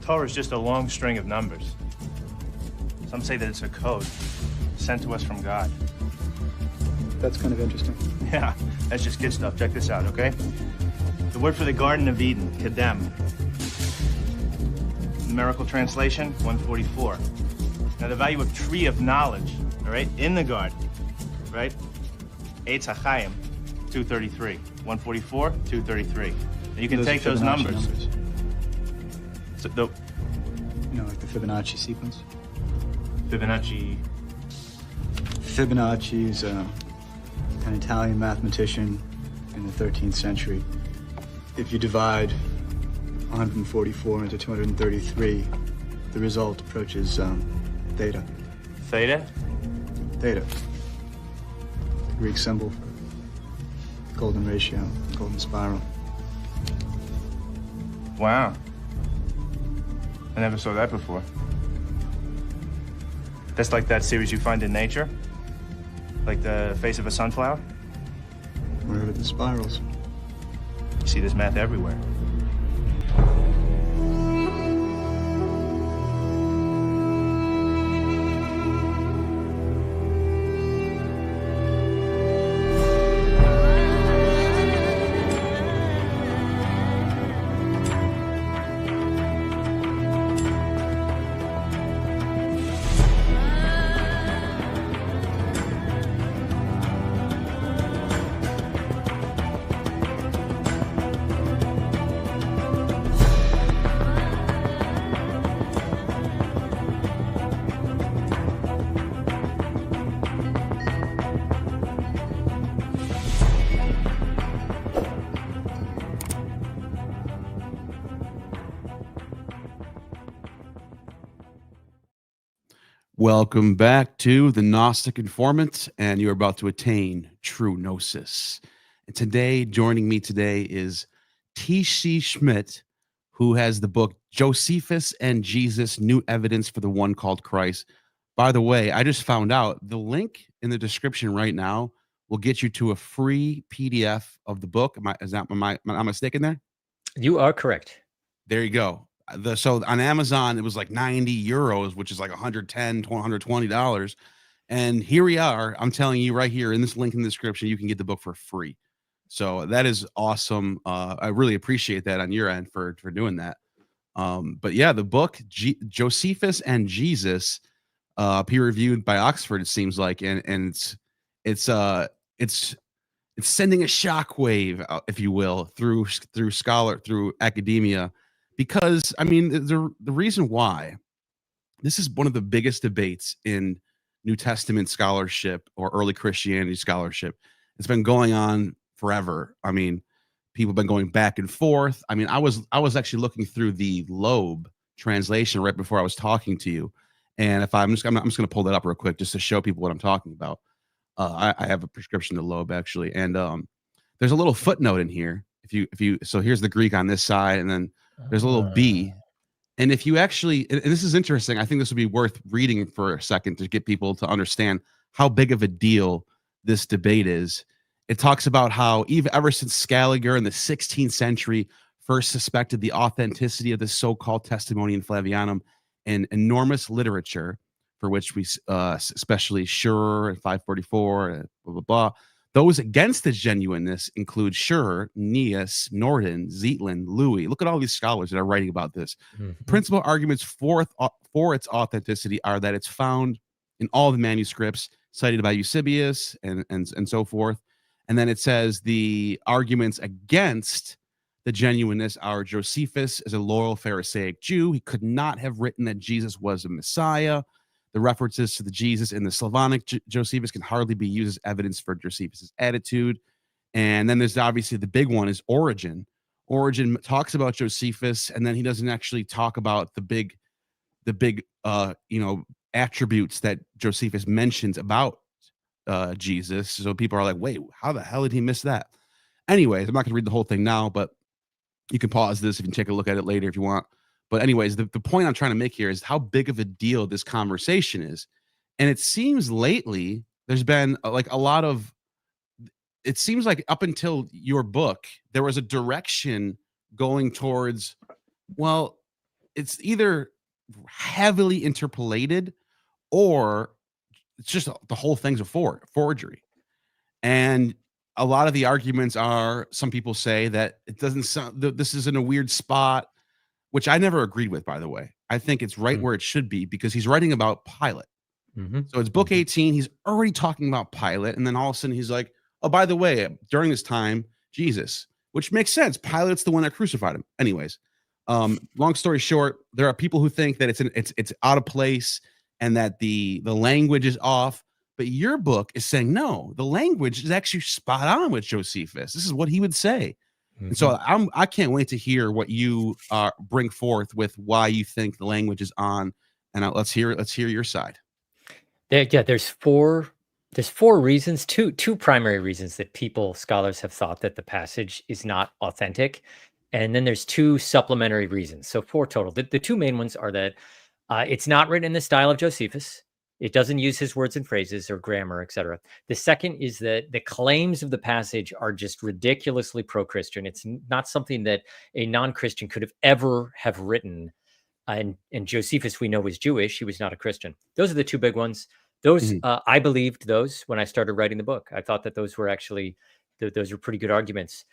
Torah is just a long string of numbers. Some say that it's a code sent to us from God. That's kind of interesting. Yeah, that's just kid stuff. Check this out, okay? The word for the Garden of Eden, Kedem. Numerical translation, 144. Now the value of tree of knowledge, all right, in the garden, right? Eitz HaChaim, 233. 144, 233. And you can take those numbers. So like the Fibonacci sequence? Fibonacci. Fibonacci is an Italian mathematician in the 13th century. If you divide 144 into 233, the result approaches theta. Theta? Theta. The Greek symbol for golden ratio, golden spiral. Wow. I never saw that before. That's like that series you find in nature? Like the face of a sunflower? Wherever the spirals. You see this math everywhere. Welcome back to the Gnostic Informant, and you're about to attain true gnosis. And today, joining me today is T.C. Schmidt, who has the book Josephus and Jesus, New Evidence for the One Called Christ. By the way, I just found out the link in the description right now will get you to a free PDF of the book. Am I mistaken there? You are correct. There you go. So on Amazon, it was like 90 euros, which is like $110, $120. And here we are. I'm telling you right here in this link in the description, you can get the book for free. So that is awesome. I really appreciate that on your end for doing that. But yeah, the book Josephus and Jesus, peer reviewed by Oxford, it seems like, and it's sending a shockwave, if you will, through academia. Because, I mean, the reason why this is one of the biggest debates in New Testament scholarship or early Christianity scholarship. It's been going on forever. I mean, people have been going back and forth. I mean, I was actually looking through the Loeb translation right before I was talking to you. And if I'm just going to pull that up real quick just to show people what I'm talking about. I have a prescription to Loeb, actually. And there's a little footnote in here. So here's the Greek on this side, and then there's a little B. And if you actually, and this is interesting, I think this would be worth reading for a second to get people to understand how big of a deal this debate is. It talks about how ever since Scaliger in the 16th century first suspected the authenticity of the so-called Testimonium Flavianum and enormous literature, for which we, especially Schur and 544, blah, blah, blah. Those against its genuineness include Schur, Nias, Norden, Zeitlin, Louis. Look at all these scholars that are writing about this. Mm-hmm. Principal arguments for its authenticity are that it's found in all the manuscripts cited by Eusebius and so forth. And then it says the arguments against the genuineness are Josephus is a loyal Pharisaic Jew. He could not have written that Jesus was a Messiah. The references to the Jesus in the Slavonic Josephus can hardly be used as evidence for Josephus's attitude. And then there's obviously the big one is Origen. Origen talks about Josephus, and then he doesn't actually talk about the big attributes that Josephus mentions about Jesus. So people are like, wait, how the hell did he miss that? Anyways, I'm not going to read the whole thing now, but you can pause this if you can take a look at it later if you want. But anyways, the point I'm trying to make here is how big of a deal this conversation is. And it seems lately there's been it seems like up until your book, there was a direction going towards, well, it's either heavily interpolated or it's just the whole thing's a forgery. And a lot of the arguments are, some people say that it doesn't sound, this is in a weird spot, which I never agreed with, by the way. I think it's right where it should be, because he's writing about Pilate. So it's book 18. He's already talking about Pilate. And then all of a sudden he's like, oh, by the way, during this time, Jesus, which makes sense. Pilate's the one that crucified him. Anyways, long story short, there are people who think that it's out of place and that the language is off. But your book is saying, no, the language is actually spot on with Josephus. This is what he would say. And so I can't wait to hear what you bring forth with why you think the language is on. And let's hear your side. There's four reasons, two primary reasons that scholars have thought that the passage is not authentic. And then there's two supplementary reasons. So four total. The two main ones are that it's not written in the style of Josephus. It doesn't use his words and phrases or grammar, etc. The second is that the claims of the passage are just ridiculously pro-Christian. It's not something that a non-Christian could ever have written. And Josephus, we know, was Jewish. He was not a Christian. Those are the two big ones. Those I believed those when I started writing the book. I thought that those were actually those were pretty good arguments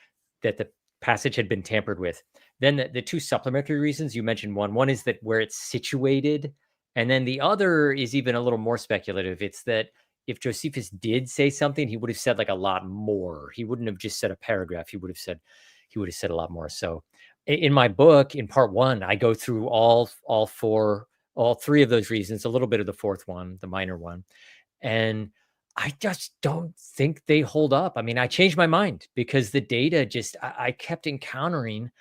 that the passage had been tampered with. Then the two supplementary reasons, you mentioned one is that where it's situated. And then the other is even a little more speculative. It's that if Josephus did say something, he would have said like a lot more. He wouldn't have just said a paragraph. He would have said a lot more. So in my book, in part one, I go through all three of those reasons, a little bit of the fourth one, the minor one. And I just don't think they hold up. I mean, I changed my mind because the data I kept encountering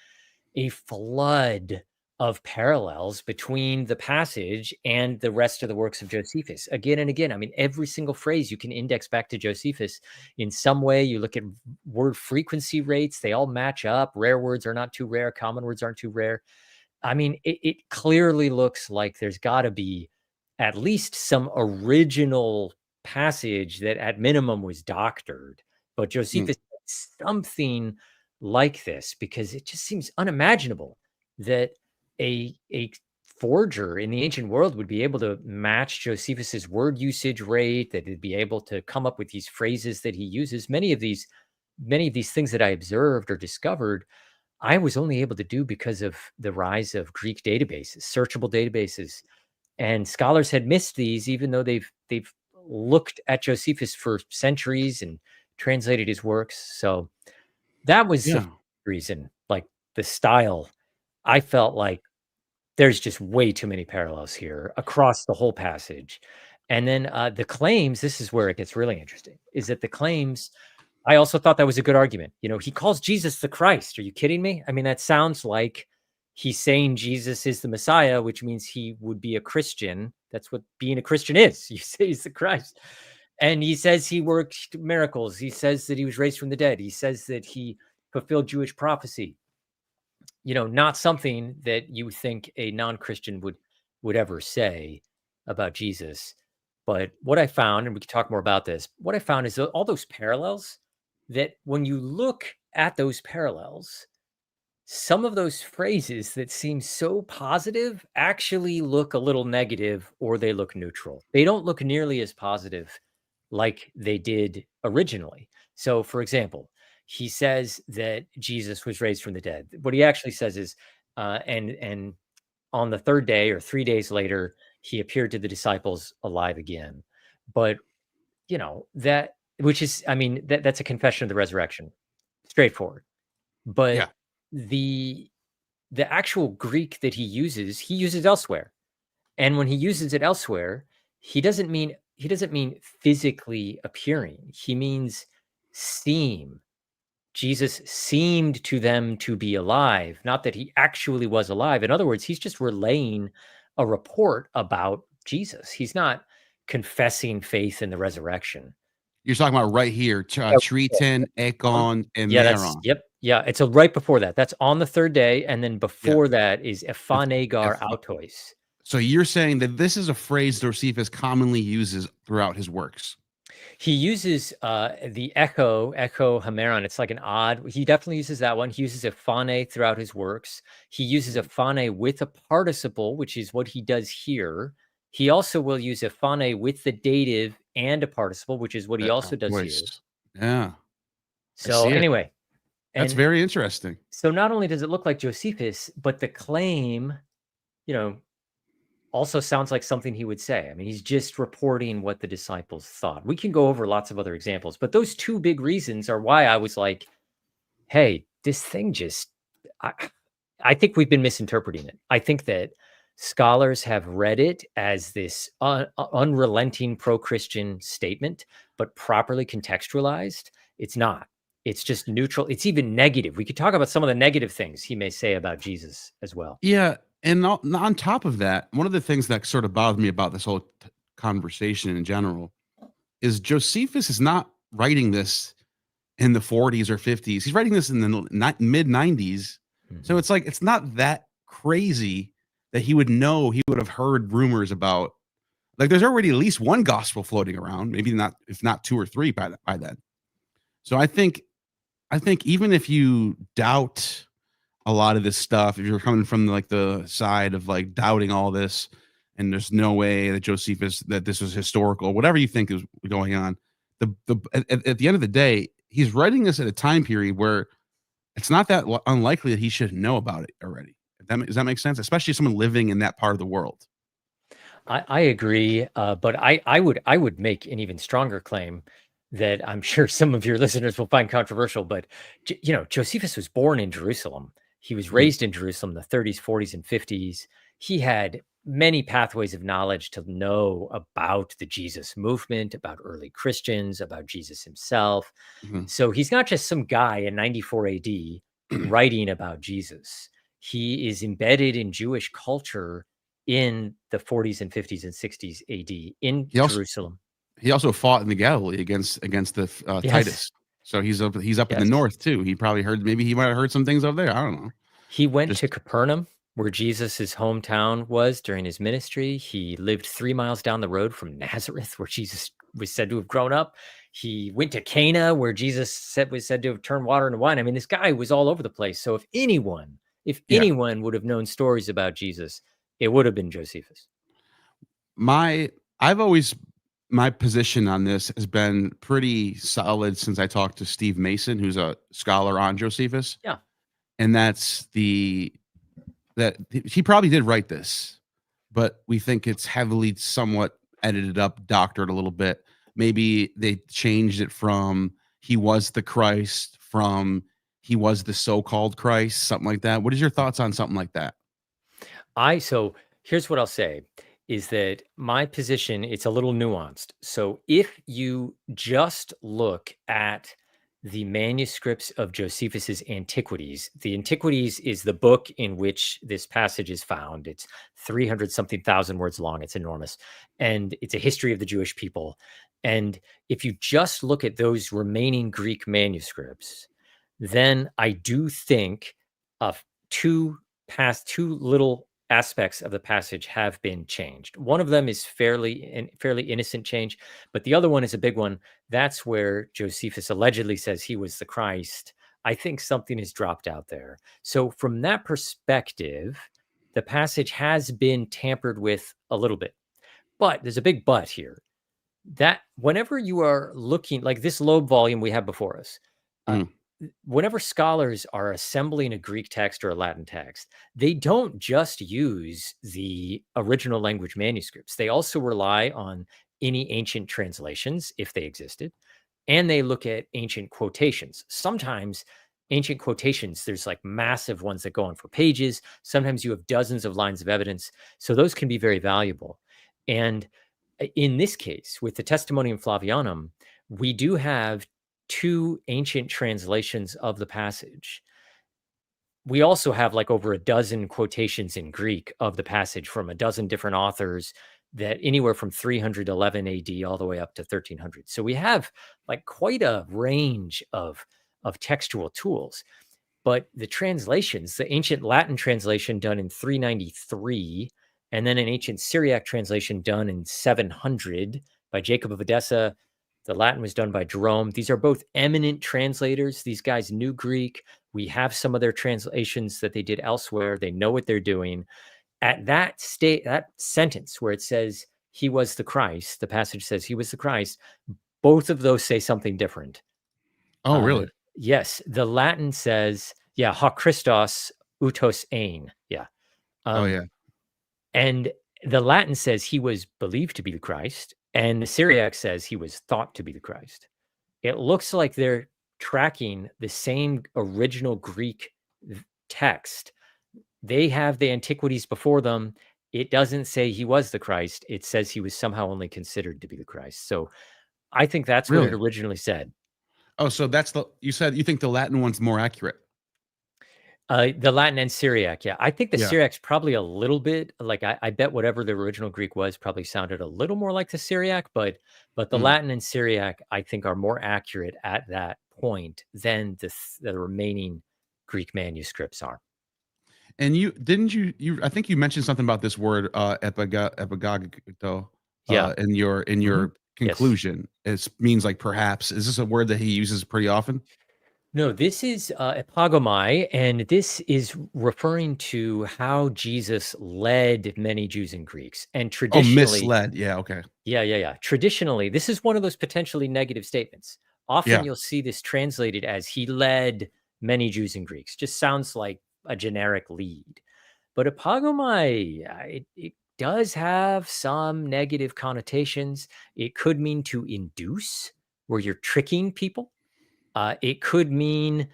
a flood of parallels between the passage and the rest of the works of Josephus again and again. I mean, every single phrase you can index back to Josephus in some way. You look at word frequency rates, they all match up. Rare words are not too rare. Common words aren't too rare. I mean, it clearly looks like there's got to be at least some original passage that at minimum was doctored, but Josephus did something like this, because it just seems unimaginable that a forger in the ancient world would be able to match Josephus's word usage rate, that it'd be able to come up with these phrases that he uses. Many of these things that I observed or discovered, I was only able to do because of the rise of Greek databases, searchable databases. And scholars had missed these, even though they've looked at Josephus for centuries and translated his works. So that was the reason, like the style. I felt like there's just way too many parallels here across the whole passage. And then the claims, this is where it gets really interesting, is that the claims, I also thought that was a good argument. You know, he calls Jesus the Christ. Are you kidding me? I mean, that sounds like he's saying Jesus is the Messiah, which means he would be a Christian. That's what being a Christian is. You say he's the Christ. And he says he worked miracles. He says that he was raised from the dead. He says that he fulfilled Jewish prophecy. You know, not something that you think a non-Christian would ever say about Jesus. But what I found, and we can talk more about this, what I found is that all those parallels, that when you look at those parallels, some of those phrases that seem so positive actually look a little negative, or they look neutral. They don't look nearly as positive like they did originally. So, for example, he says that Jesus was raised from the dead. What he actually says is, and on the third day or 3 days later, he appeared to the disciples alive again. But, you know, that, which is, I mean, that's a confession of the resurrection. Straightforward. But the actual Greek that he uses elsewhere. And when he uses it elsewhere, he doesn't mean physically appearing. He means seem. Jesus seemed to them to be alive, not that he actually was alive. In other words, he's just relaying a report about Jesus. He's not confessing faith in the resurrection. You're talking about right here, Triton, Ekon, and Meron. Yeah, it's right before that. That's on the third day, and then before that is ephanegar autois. So you're saying that this is a phrase Josephus commonly uses throughout his works? He uses the echo hemeron. It's like an odd. He definitely uses that one. He uses a phane throughout his works. He uses a phane with a participle, which is what he does here. He also will use a phane with the dative and a participle, which is what he also does here. Voice. Yeah. So anyway, that's very interesting. So not only does it look like Josephus, but the claim, also sounds like something he would say. I mean, he's just reporting what the disciples thought. We can go over lots of other examples, but those two big reasons are why I was like, hey, this thing just, I think we've been misinterpreting it. I think that scholars have read it as this unrelenting pro-Christian statement, but properly contextualized, it's not. It's just neutral. It's even negative. We could talk about some of the negative things he may say about Jesus as well. Yeah. And on top of that, one of the things that sort of bothered me about this whole conversation in general is Josephus is not writing this in the 40s or 50s. He's writing this in the mid 90s. Mm-hmm. So it's like, it's not that crazy that he would know, he would have heard rumors about, like, there's already at least one gospel floating around, maybe not, if not two or three by then. So I think even if you doubt a lot of this stuff, if you're coming from like the side of like doubting all this, and there's no way that Josephus, that this was historical, whatever you think is going on, at the end of the day, he's writing this at a time period where it's not that unlikely that he should know about it already. Does that make sense? Especially someone living in that part of the world. I agree, but I would make an even stronger claim that I'm sure some of your listeners will find controversial. But Josephus was born in Jerusalem. He was raised in Jerusalem in the 30s, 40s, and 50s. He had many pathways of knowledge to know about the Jesus movement, about early Christians, about Jesus himself. Mm-hmm. So he's not just some guy in 94 AD writing about Jesus. He is embedded in Jewish culture in the 40s and 50s and 60s AD in Jerusalem. He also fought in the Galilee against the Yes. Titus. So he's up in the north too. He probably heard, maybe he might have heard some things over there. I don't know. He went to Capernaum, where Jesus's hometown was during his ministry. He lived 3 miles down the road from Nazareth, where Jesus was said to have grown up. He went to Cana, where Jesus was said to have turned water into wine. I mean, this guy was all over the place. So if anyone would have known stories about Jesus, it would have been Josephus. My position on this has been pretty solid since I talked to Steve Mason, who's a scholar on Josephus. Yeah. And that he probably did write this, but we think it's heavily somewhat edited up, doctored a little bit. Maybe they changed it from he was the Christ, from he was the so-called Christ, something like that. What is your thoughts on something like that? So here's what I'll say. Is that my position, it's a little nuanced. So if you just look at the manuscripts of Josephus's Antiquities, the Antiquities is the book in which this passage is found. It's 300-something thousand words long. It's enormous. And it's a history of the Jewish people. And if you just look at those remaining Greek manuscripts, then I do think of two little aspects of the passage have been changed. One of them is fairly innocent change, but the other one is a big one. That's where Josephus allegedly says he was the Christ. I think something is dropped out there. So from that perspective, the passage has been tampered with a little bit. But there's a big but here. That whenever you are looking, like this Loeb volume we have before us, whenever scholars are assembling a Greek text or a Latin text, they don't just use the original language manuscripts. They also rely on any ancient translations, if they existed, and they look at ancient quotations. Sometimes ancient quotations, there's like massive ones that go on for pages. Sometimes you have dozens of lines of evidence. So those can be very valuable. And in this case, with the Testimonium Flavianum, we do have two ancient translations of the passage. We also have like over a dozen quotations in Greek of the passage from a dozen different authors, that anywhere from 311 AD all the way up to 1300. So we have like quite a range of textual tools. But the translations, the ancient Latin translation done in 393, and then an ancient Syriac translation done in 700 by Jacob of Edessa, The Latin was done by Jerome. These are both eminent translators. These guys knew Greek. We have some of their translations that they did elsewhere. They know what they're doing. At that sentence where it says he was the Christ, the passage says he was the Christ, both of those say something different. Oh, really? Yes. The Latin says, ha Christos utos ein. Yeah. Oh, yeah. And the Latin says he was believed to be the Christ, and the Syriac says he was thought to be the Christ. It looks like they're tracking the same original Greek text. They have the antiquities before them. It doesn't say he was the Christ. It says he was somehow only considered to be the Christ. So I think that's what it originally said. Oh, so you said you think the Latin one's more accurate. The Latin and Syriac, yeah. I think the Syriac's probably a little bit like I bet whatever the original Greek was probably sounded a little more like the Syriac, but the Latin and Syriac I think are more accurate at that point than the remaining Greek manuscripts are. And I think you mentioned something about this word epigogito in your conclusion. It means like perhaps. Is this a word that he uses pretty often? No, this is epagomai, and this is referring to how Jesus led many Jews and Greeks. And traditionally, misled. Yeah, okay. Yeah. Traditionally, this is one of those potentially negative statements. Often you'll see this translated as he led many Jews and Greeks. Just sounds like a generic lead. But epagomai, it does have some negative connotations. It could mean to induce, where you're tricking people. It could mean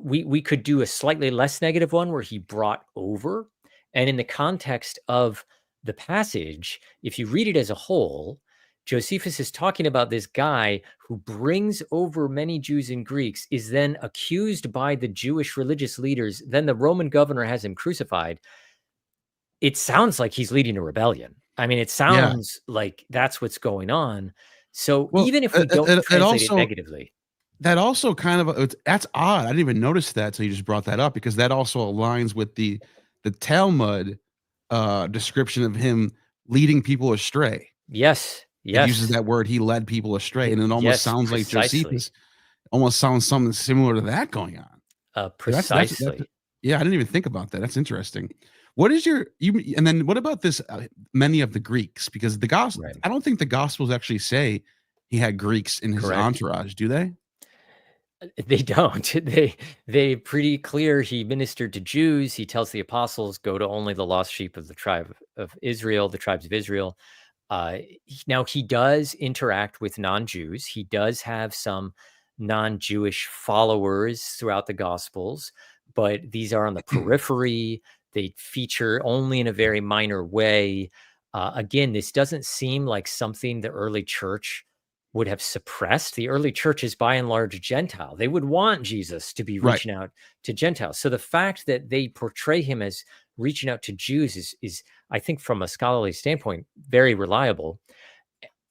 we could do a slightly less negative one where he brought over. And in the context of the passage, if you read it as a whole, Josephus is talking about this guy who brings over many Jews and Greeks, is then accused by the Jewish religious leaders. Then the Roman governor has him crucified. It sounds like he's leading a rebellion. I mean, it sounds like that's what's going on. So even if we don't translate it negatively. That also kind of, that's odd. I didn't even notice that until you just brought that up, because that also aligns with the Talmud description of him leading people astray. Yes. It uses that word, he led people astray, and it almost sounds like Josephus almost sounds something similar to that going on. Precisely. Yeah, I didn't even think about that. That's interesting. What is and then what about this? Many of the Greeks, because the gospel, I don't think the Gospels actually say he had Greeks in his entourage, do they? They don't. They pretty clear he ministered to Jews. He tells the apostles, go to only the lost sheep of the tribe of Israel, the tribes of Israel. Now he does interact with non-Jews. He does have some non-Jewish followers throughout the Gospels, but these are on the periphery. They feature only in a very minor way. Again, this doesn't seem like something the early church would have suppressed. The early church is by and large Gentile. They would want Jesus to be reaching out to Gentiles. So the fact that they portray him as reaching out to Jews is I think from a scholarly standpoint, very reliable.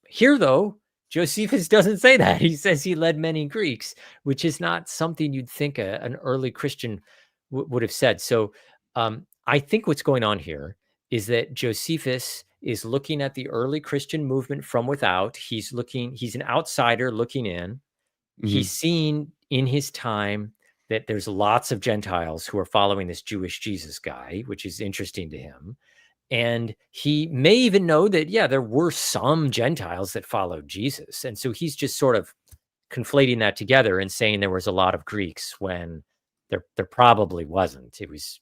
Here, though, Josephus doesn't say that. He says he led many Greeks, which is not something you'd think an early Christian would have said. So I think what's going on here is that Josephus is looking at the early Christian movement from without. He's an outsider looking in. Mm-hmm. He's seen in his time that there's lots of Gentiles who are following this Jewish Jesus guy, which is interesting to him. And he may even know that, there were some Gentiles that followed Jesus. And so he's just sort of conflating that together and saying there was a lot of Greeks when there probably wasn't. It was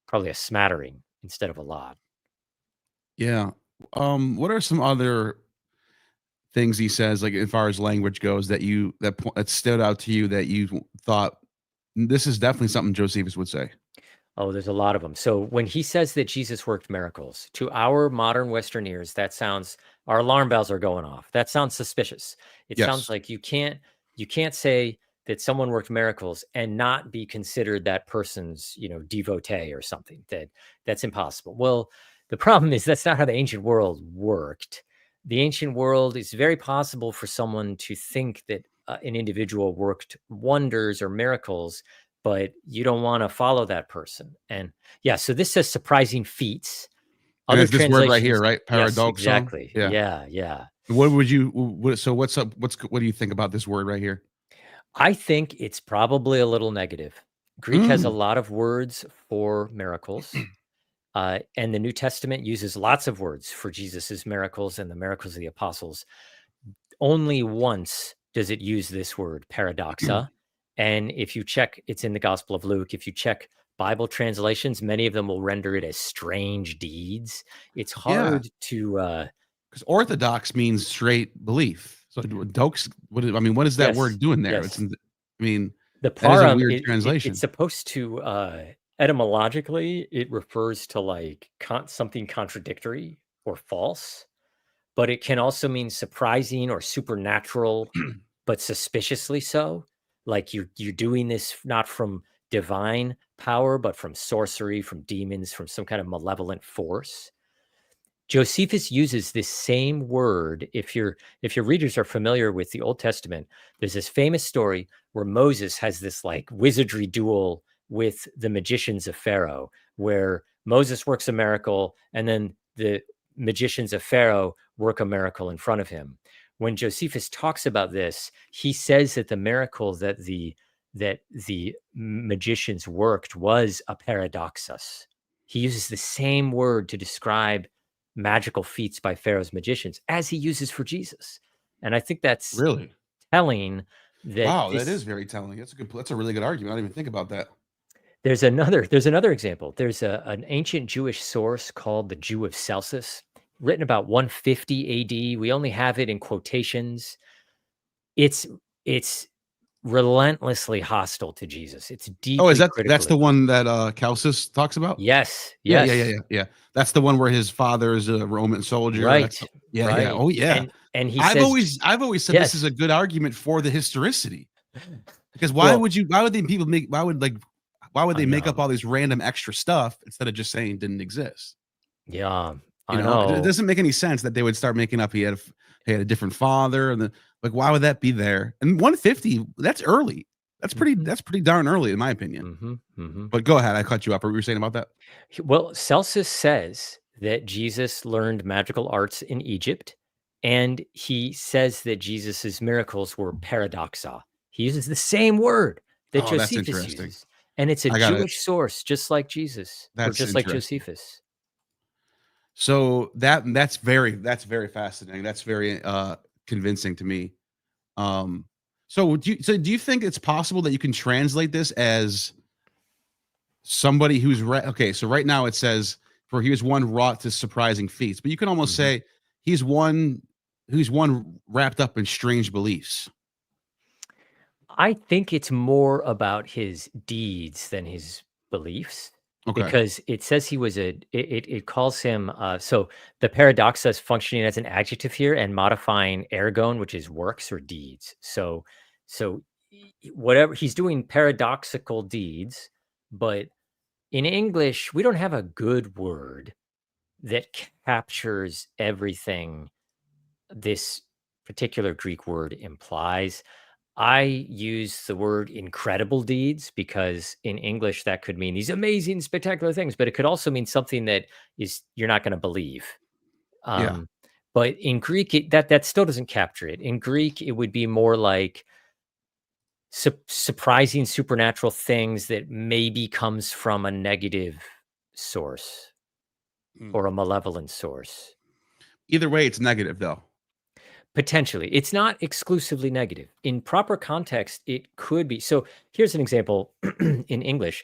probably a smattering instead of a lot. Yeah. What are some other things he says, like as far as language goes, that stood out to you that you thought this is definitely something Josephus would say? Oh, there's a lot of them. So when he says that Jesus worked miracles, to our modern Western ears, our alarm bells are going off. That sounds suspicious. It sounds like you can't say that someone worked miracles and not be considered that person's, devotee or something. That's impossible. Well, the problem is that's not how the ancient world worked. The ancient world, is very possible for someone to think that an individual worked wonders or miracles, but you don't want to follow that person. And so this says surprising feats. Other this word right here, right? Paradoxal. Yes, exactly. Yeah. What would you? So what's up? What do you think about this word right here? I think it's probably a little negative. Greek has a Mm. lot of words for miracles, and the New Testament uses lots of words for Jesus's miracles and the miracles of the apostles. Only once does it use this word, paradoxa. And if you check, it's in the Gospel of Luke. If you check Bible translations, many of them will render it as strange deeds. It's Yeah, hard to, because orthodox means straight belief. So dokes. What is that yes, word doing there? yes. I mean, The that is a parum, weird it's translation. supposed to, etymologically, it refers to like something contradictory or false, but it can also mean surprising or supernatural, but suspiciously so. Like you're doing this not from divine power, but from sorcery, from demons, from some kind of malevolent force. Josephus uses this same word. If your readers are familiar with the Old Testament, there's this famous story where Moses has this like wizardry duel with the magicians of Pharaoh, where Moses works a miracle and then the magicians of Pharaoh work a miracle in front of him. When Josephus talks about this, he says that the miracle that the magicians worked was a paradoxus. He uses the same word to describe magical feats by Pharaoh's magicians as he uses for Jesus. And I think that's Really? telling that Wow, that is this very telling. That's a really good argument. I didn't even think about that. there's another example. There's an ancient Jewish source called the Jew of Celsus, written about 150 AD. We only have it in quotations. It's relentlessly hostile to Jesus. It's Oh, is deeply that's critical the of one that Calcis talks about? Yes, Yeah, yeah, yeah, yes. yeah, yeah. That's the one where his father is a Roman soldier. Right, Yeah, yeah. right. Oh, yeah. And he says I've always said this is yes. a good argument for the historicity. Because Well, why would I they make up know. all these random extra stuff instead of just saying didn't exist? Yeah, You I know, it know. doesn't make any sense that they would start making up he had a different father and then like why would that be there? And 150, that's early. Mhm, That's pretty darn early in my opinion. mhm, mhm. But go ahead, I cut you up. What were you saying about that? Well, Celsus says that Jesus learned magical arts in Egypt, and he says that Jesus's miracles were paradoxa. He uses the same word that Oh, that's Josephus interesting. uses, and it's a I got it. Jewish source, just like Jesus, or That's just like interesting. Josephus. So that's very fascinating. That's very convincing to me. Um do you think it's possible that you can translate this as somebody okay, so right now it says for he was one wrought to surprising feats, but you can almost Mhm. say he's one who's one wrapped up in strange beliefs. I think it's more about his deeds than his beliefs, Okay. because it says he was it calls him so the paradoxa is functioning as an adjective here and modifying ergon, which is works or deeds. So whatever he's doing paradoxical deeds, but in English we don't have a good word that captures everything this particular Greek word implies. I use the word incredible deeds because in English that could mean these amazing, spectacular things, but it could also mean something that is you're not going to believe. Yeah. Um, but in Greek, that still doesn't capture it. In Greek, it would be more like surprising supernatural things that maybe comes from a negative source Mm. or a malevolent source. Either way, it's negative though. Potentially. It's not exclusively negative. In proper context, it could be. So here's an example in English.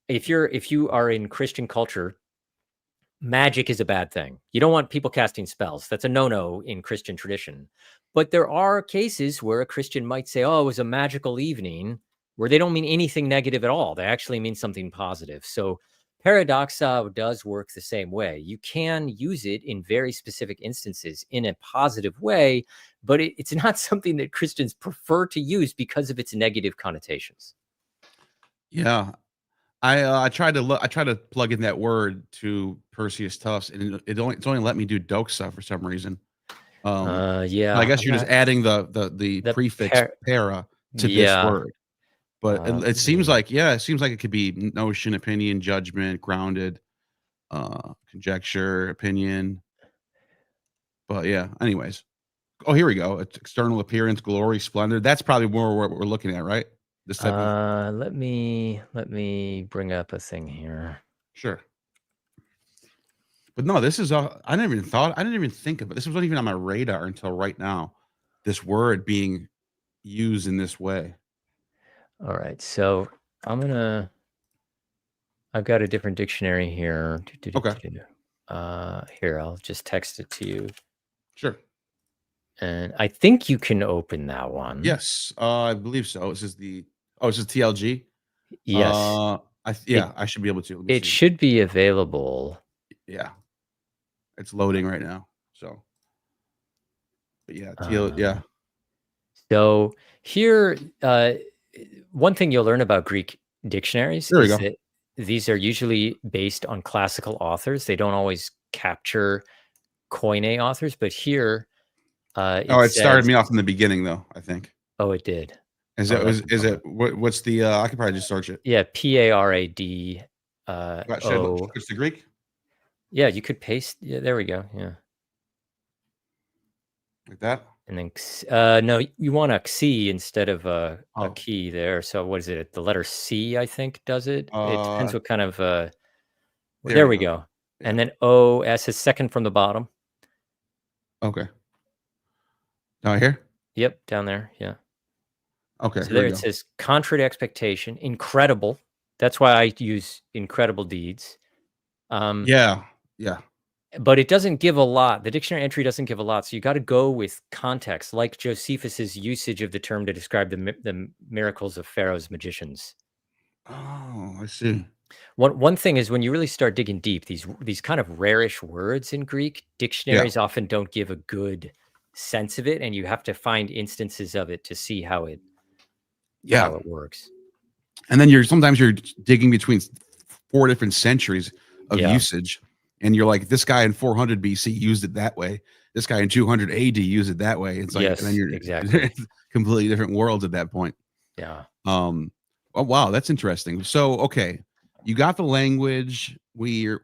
If you are in Christian culture, magic is a bad thing. You don't want people casting spells. That's a no-no in Christian tradition. But there are cases where a Christian might say, "Oh, it was a magical evening," where they don't mean anything negative at all. They actually mean something positive. So paradoxa does work the same way. You can use it in very specific instances in a positive way, but it's not something that Christians prefer to use because of its negative connotations. Yeah. I tried to plug in that word to Perseus Tufts and it's only let me do doxa for some reason. I Yeah, guess I'm you're just not adding the the prefix par para to this yeah. word. But it Let seems me like, it seems like it could be notion, opinion, judgment, grounded, conjecture, opinion. But yeah, anyways. Oh, here we go. It's external appearance, glory, splendor. That's probably more what we're looking at, right? This type of Let me bring up a thing here. sure. But no, this is I didn't even think of it. This wasn't even on my radar until right now. This word being used in this way. All right, so I've got a different dictionary here. Okay. Here, I'll just text it to you. Sure. And I think you can open that one. Yes, I believe so. This is TLG. Yes. I should be able to. Let me It see. should be available. Yeah. It's loading right now. So, but yeah, Uh, So here, one thing you'll learn about Greek dictionaries There we is go. that these are usually based on classical authors. They don't always capture Koine authors, but here It started me off in the beginning, though. I think. Oh, it did. Is it? What's the? I could probably just search it. Yeah, PARAD. What's the Greek? Yeah, you could paste. Yeah, there we go. Yeah, like that. And then no, you want a C instead of a key there. So what is it? The letter C, I think, does it. It depends what kind of. There we go. Yeah. And then OS is second from the bottom. Okay. Down here? Yep, down there. Yeah. Okay. So there it says contrary to expectation, incredible. That's why I use incredible deeds. Yeah. But it doesn't give a lot. The dictionary entry doesn't give a lot. So you got to go with context, like Josephus's usage of the term to describe the miracles of Pharaoh's magicians. Oh, I see. One thing is when you really start digging deep, these kind of rarish words in Greek, dictionaries often don't give a good sense of it, and you have to find instances of it to see how it works. And then sometimes you're digging between 4 different centuries of usage, and you're like, this guy in 400 BC used it that way. This guy in 200 AD used it that way. It's like, and then you're exactly completely different worlds at that point. Yeah. Oh wow, that's interesting. So okay, you got the language. We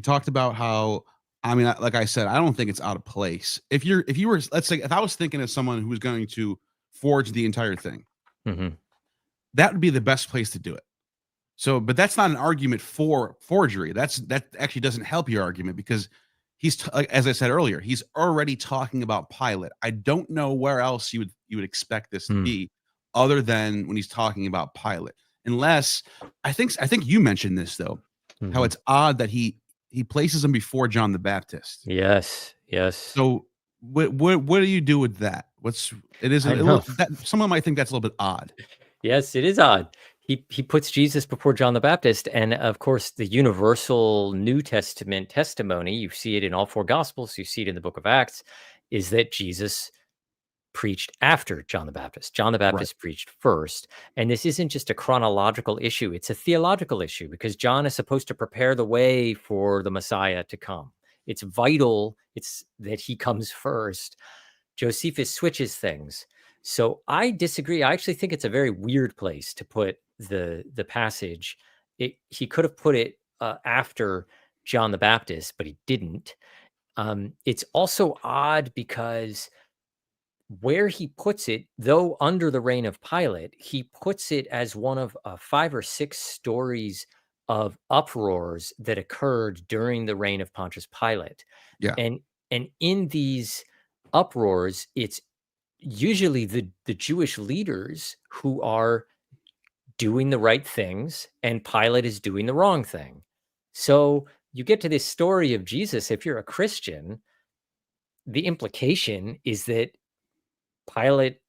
talked about how. I mean, like I said, I don't think it's out of place. If you were, let's say, if I was thinking of someone who was going to forge the entire thing, that would be the best place to do it. So, but that's not an argument for forgery. That actually doesn't help your argument because as I said earlier, he's already talking about Pilate. I don't know where else you would expect this to be, other than when he's talking about Pilate. Unless I think you mentioned this though, how it's odd that he places him before John the Baptist. Yes. So what do you do with that? Someone might think that's a little bit odd. Yes, it is odd. He puts Jesus before John the Baptist, and of course the universal New Testament testimony, you see it in all 4 Gospels, you see it in the book of Acts, is that Jesus preached after John the Baptist. John the Baptist preached first. And this isn't just a chronological issue. It's a theological issue because John is supposed to prepare the way for the Messiah to come. It's vital. It's that he comes first. Josephus switches things. So I disagree. I actually think it's a very weird place to put the passage. He could have put it after John the Baptist, but he didn't. It's also odd because where he puts it, though under the reign of Pilate, he puts it as one of 5 or 6 stories of uproars that occurred during the reign of Pontius Pilate. Yeah. And in these uproars, it's usually the Jewish leaders who are doing the right things and Pilate is doing the wrong thing. So you get to this story of Jesus. If you're a Christian, the implication is that Pilate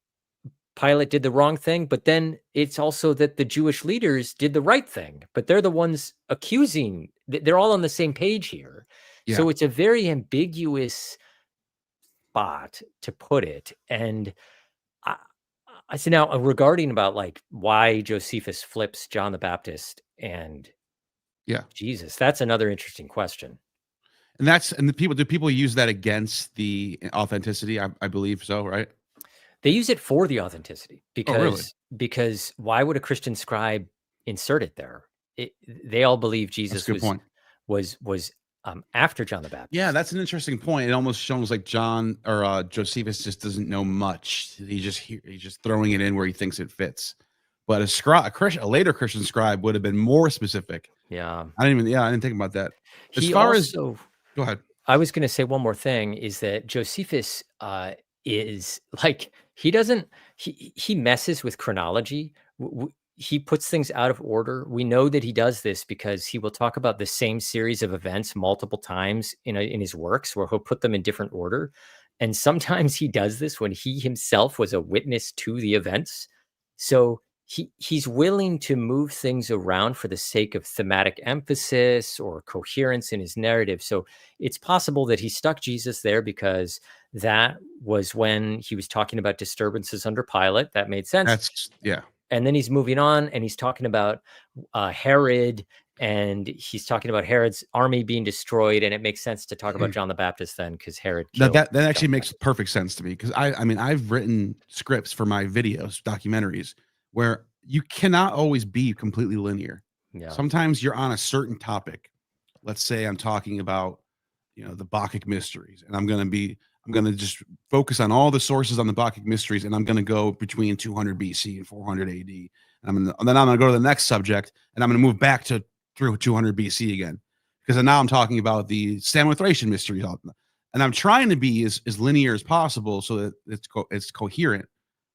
did the wrong thing, but then it's also that the Jewish leaders did the right thing, but they're the ones accusing. They're all on the same page here. Yeah. So it's a very ambiguous spot to put it. And I say now regarding about like why Josephus flips John the Baptist and Jesus, that's another interesting question. And do people use that against the authenticity? I believe so, right? They use it for the authenticity because why would a Christian scribe insert it there? They all believe Jesus was after John the Baptist. Yeah, that's an interesting point. It almost shows like John or Josephus just doesn't know much. He's just throwing it in where he thinks it fits. But a later Christian scribe would have been more specific. Yeah. I didn't think about that. As He far as also, go ahead. I was going to say one more thing is that Josephus is like he messes with chronology. He puts things out of order. We know that he does this because he will talk about the same series of events multiple times in his works, where he'll put them in different order. And sometimes he does this when he himself was a witness to the events. So he's willing to move things around for the sake of thematic emphasis or coherence in his narrative. So it's possible that he stuck Jesus there because that was when he was talking about disturbances under Pilate. That made sense. And then he's moving on and he's talking about Herod, and he's talking about Herod's army being destroyed. And it makes sense to talk about John the Baptist then, because Herod killed that actually makes perfect sense to me, because I mean, I've written scripts for my videos, documentaries, where you cannot always be completely linear. Yeah. Sometimes you're on a certain topic. Let's say I'm talking about, the Bacchic mysteries, and I'm going to just focus on all the sources on the Bacchic mysteries, and I'm going to go between 200 BC and 400 AD. And then I'm going to go to the next subject, and I'm going to move back to through 200 BC again, because now I'm talking about the Samothracian mysteries, and I'm trying to be as linear as possible so that it's coherent.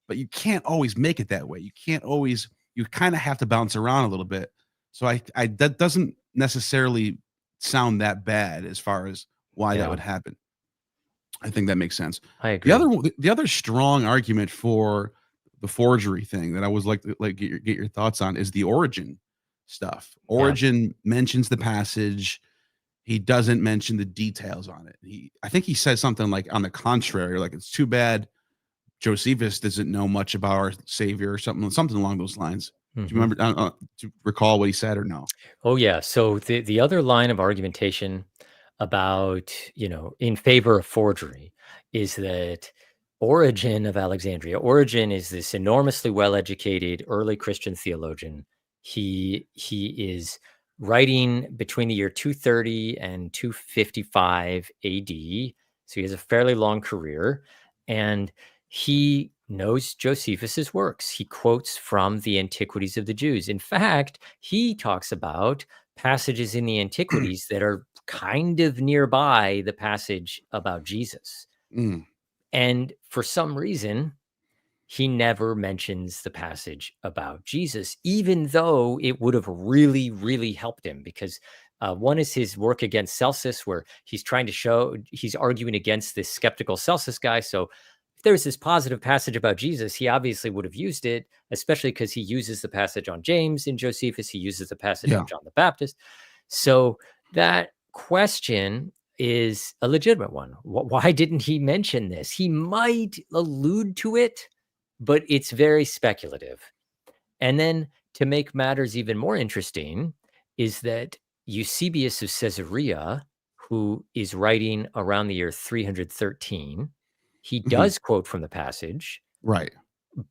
But you can't always make it that way. You kind of have to bounce around a little bit. So that doesn't necessarily sound that bad as far as why that would happen. I think that makes sense. I agree. The other strong argument for the forgery thing that I was like get your thoughts on is the Origen stuff. Origen mentions the passage. He doesn't mention the details on it. I think he says something like, on the contrary, like, it's too bad Josephus doesn't know much about our Savior, or something along those lines. Do you remember? Do you recall what he said or no? Oh yeah. So the other line of argumentation about, in favor of forgery is that Origen of Alexandria. Origen is this enormously well-educated early Christian theologian. He is writing between the year 230 and 255 AD. So he has a fairly long career, and he knows Josephus's works. He quotes from the Antiquities of the Jews. In fact, he talks about passages in the Antiquities that are kind of nearby the passage about Jesus. And for some reason, he never mentions the passage about Jesus, even though it would have really, really helped him, because one is his work against Celsus, where he's arguing against this skeptical Celsus guy. So if there's this positive passage about Jesus, he obviously would have used it, especially because he uses the passage on James in Josephus. He uses the passage on John the Baptist. So that question is a legitimate one. Why didn't he mention this? He might allude to it, but it's very speculative. And then, to make matters even more interesting, is that Eusebius of Caesarea, who is writing around the year 313, he does quote from the passage. Right.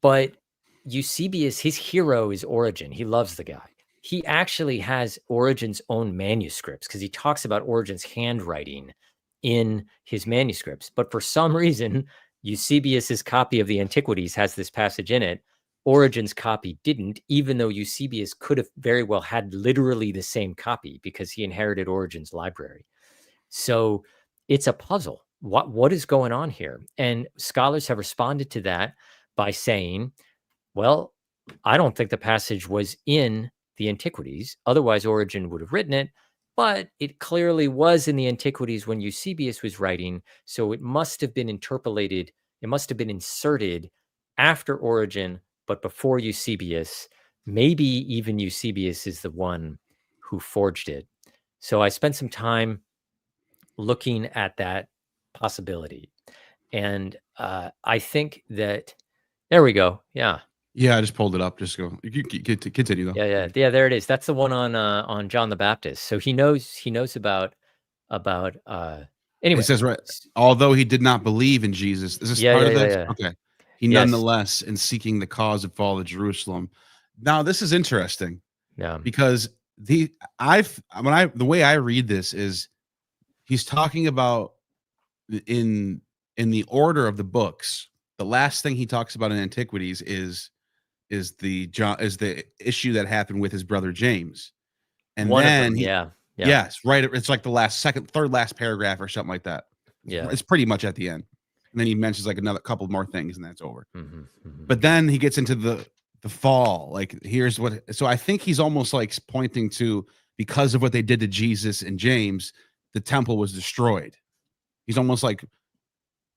But Eusebius, his hero is Origen. He loves the guy. He actually has Origen's own manuscripts, because he talks about Origen's handwriting in his manuscripts. But for some reason, Eusebius's copy of the Antiquities has this passage in it. Origen's copy didn't, even though Eusebius could have very well had literally the same copy, because he inherited Origen's library. So it's a puzzle. What is going on here? And scholars have responded to that by saying, well, I don't think the passage was in the Antiquities. Otherwise, Origen would have written it. But it clearly was in the Antiquities when Eusebius was writing. So it must have been interpolated. It must have been inserted after Origen, but before Eusebius. Maybe even Eusebius is the one who forged it. So I spent some time looking at that possibility. And I think that, there we go. Yeah. Yeah, I just pulled it up. Just go. You continue though. Yeah. There it is. That's the one on John the Baptist. So he knows about anyway. It says, right, although he did not believe in Jesus. Is this part of this? Yeah. Okay. He nonetheless, in seeking the cause of fall of Jerusalem. Now this is interesting. Yeah. Because the way I read this is, he's talking about in the order of the books. The last thing he talks about in Antiquities is the issue that happened with his brother James, and One of then them, yeah. yes, right. It's like the third last paragraph or something like that. Yeah. It's pretty much at the end, and then he mentions like another couple more things, and that's over. Mm-hmm. But then he gets into the fall. Like, here's what. So I think he's almost like pointing to, because of what they did to Jesus and James, the temple was destroyed. He's almost like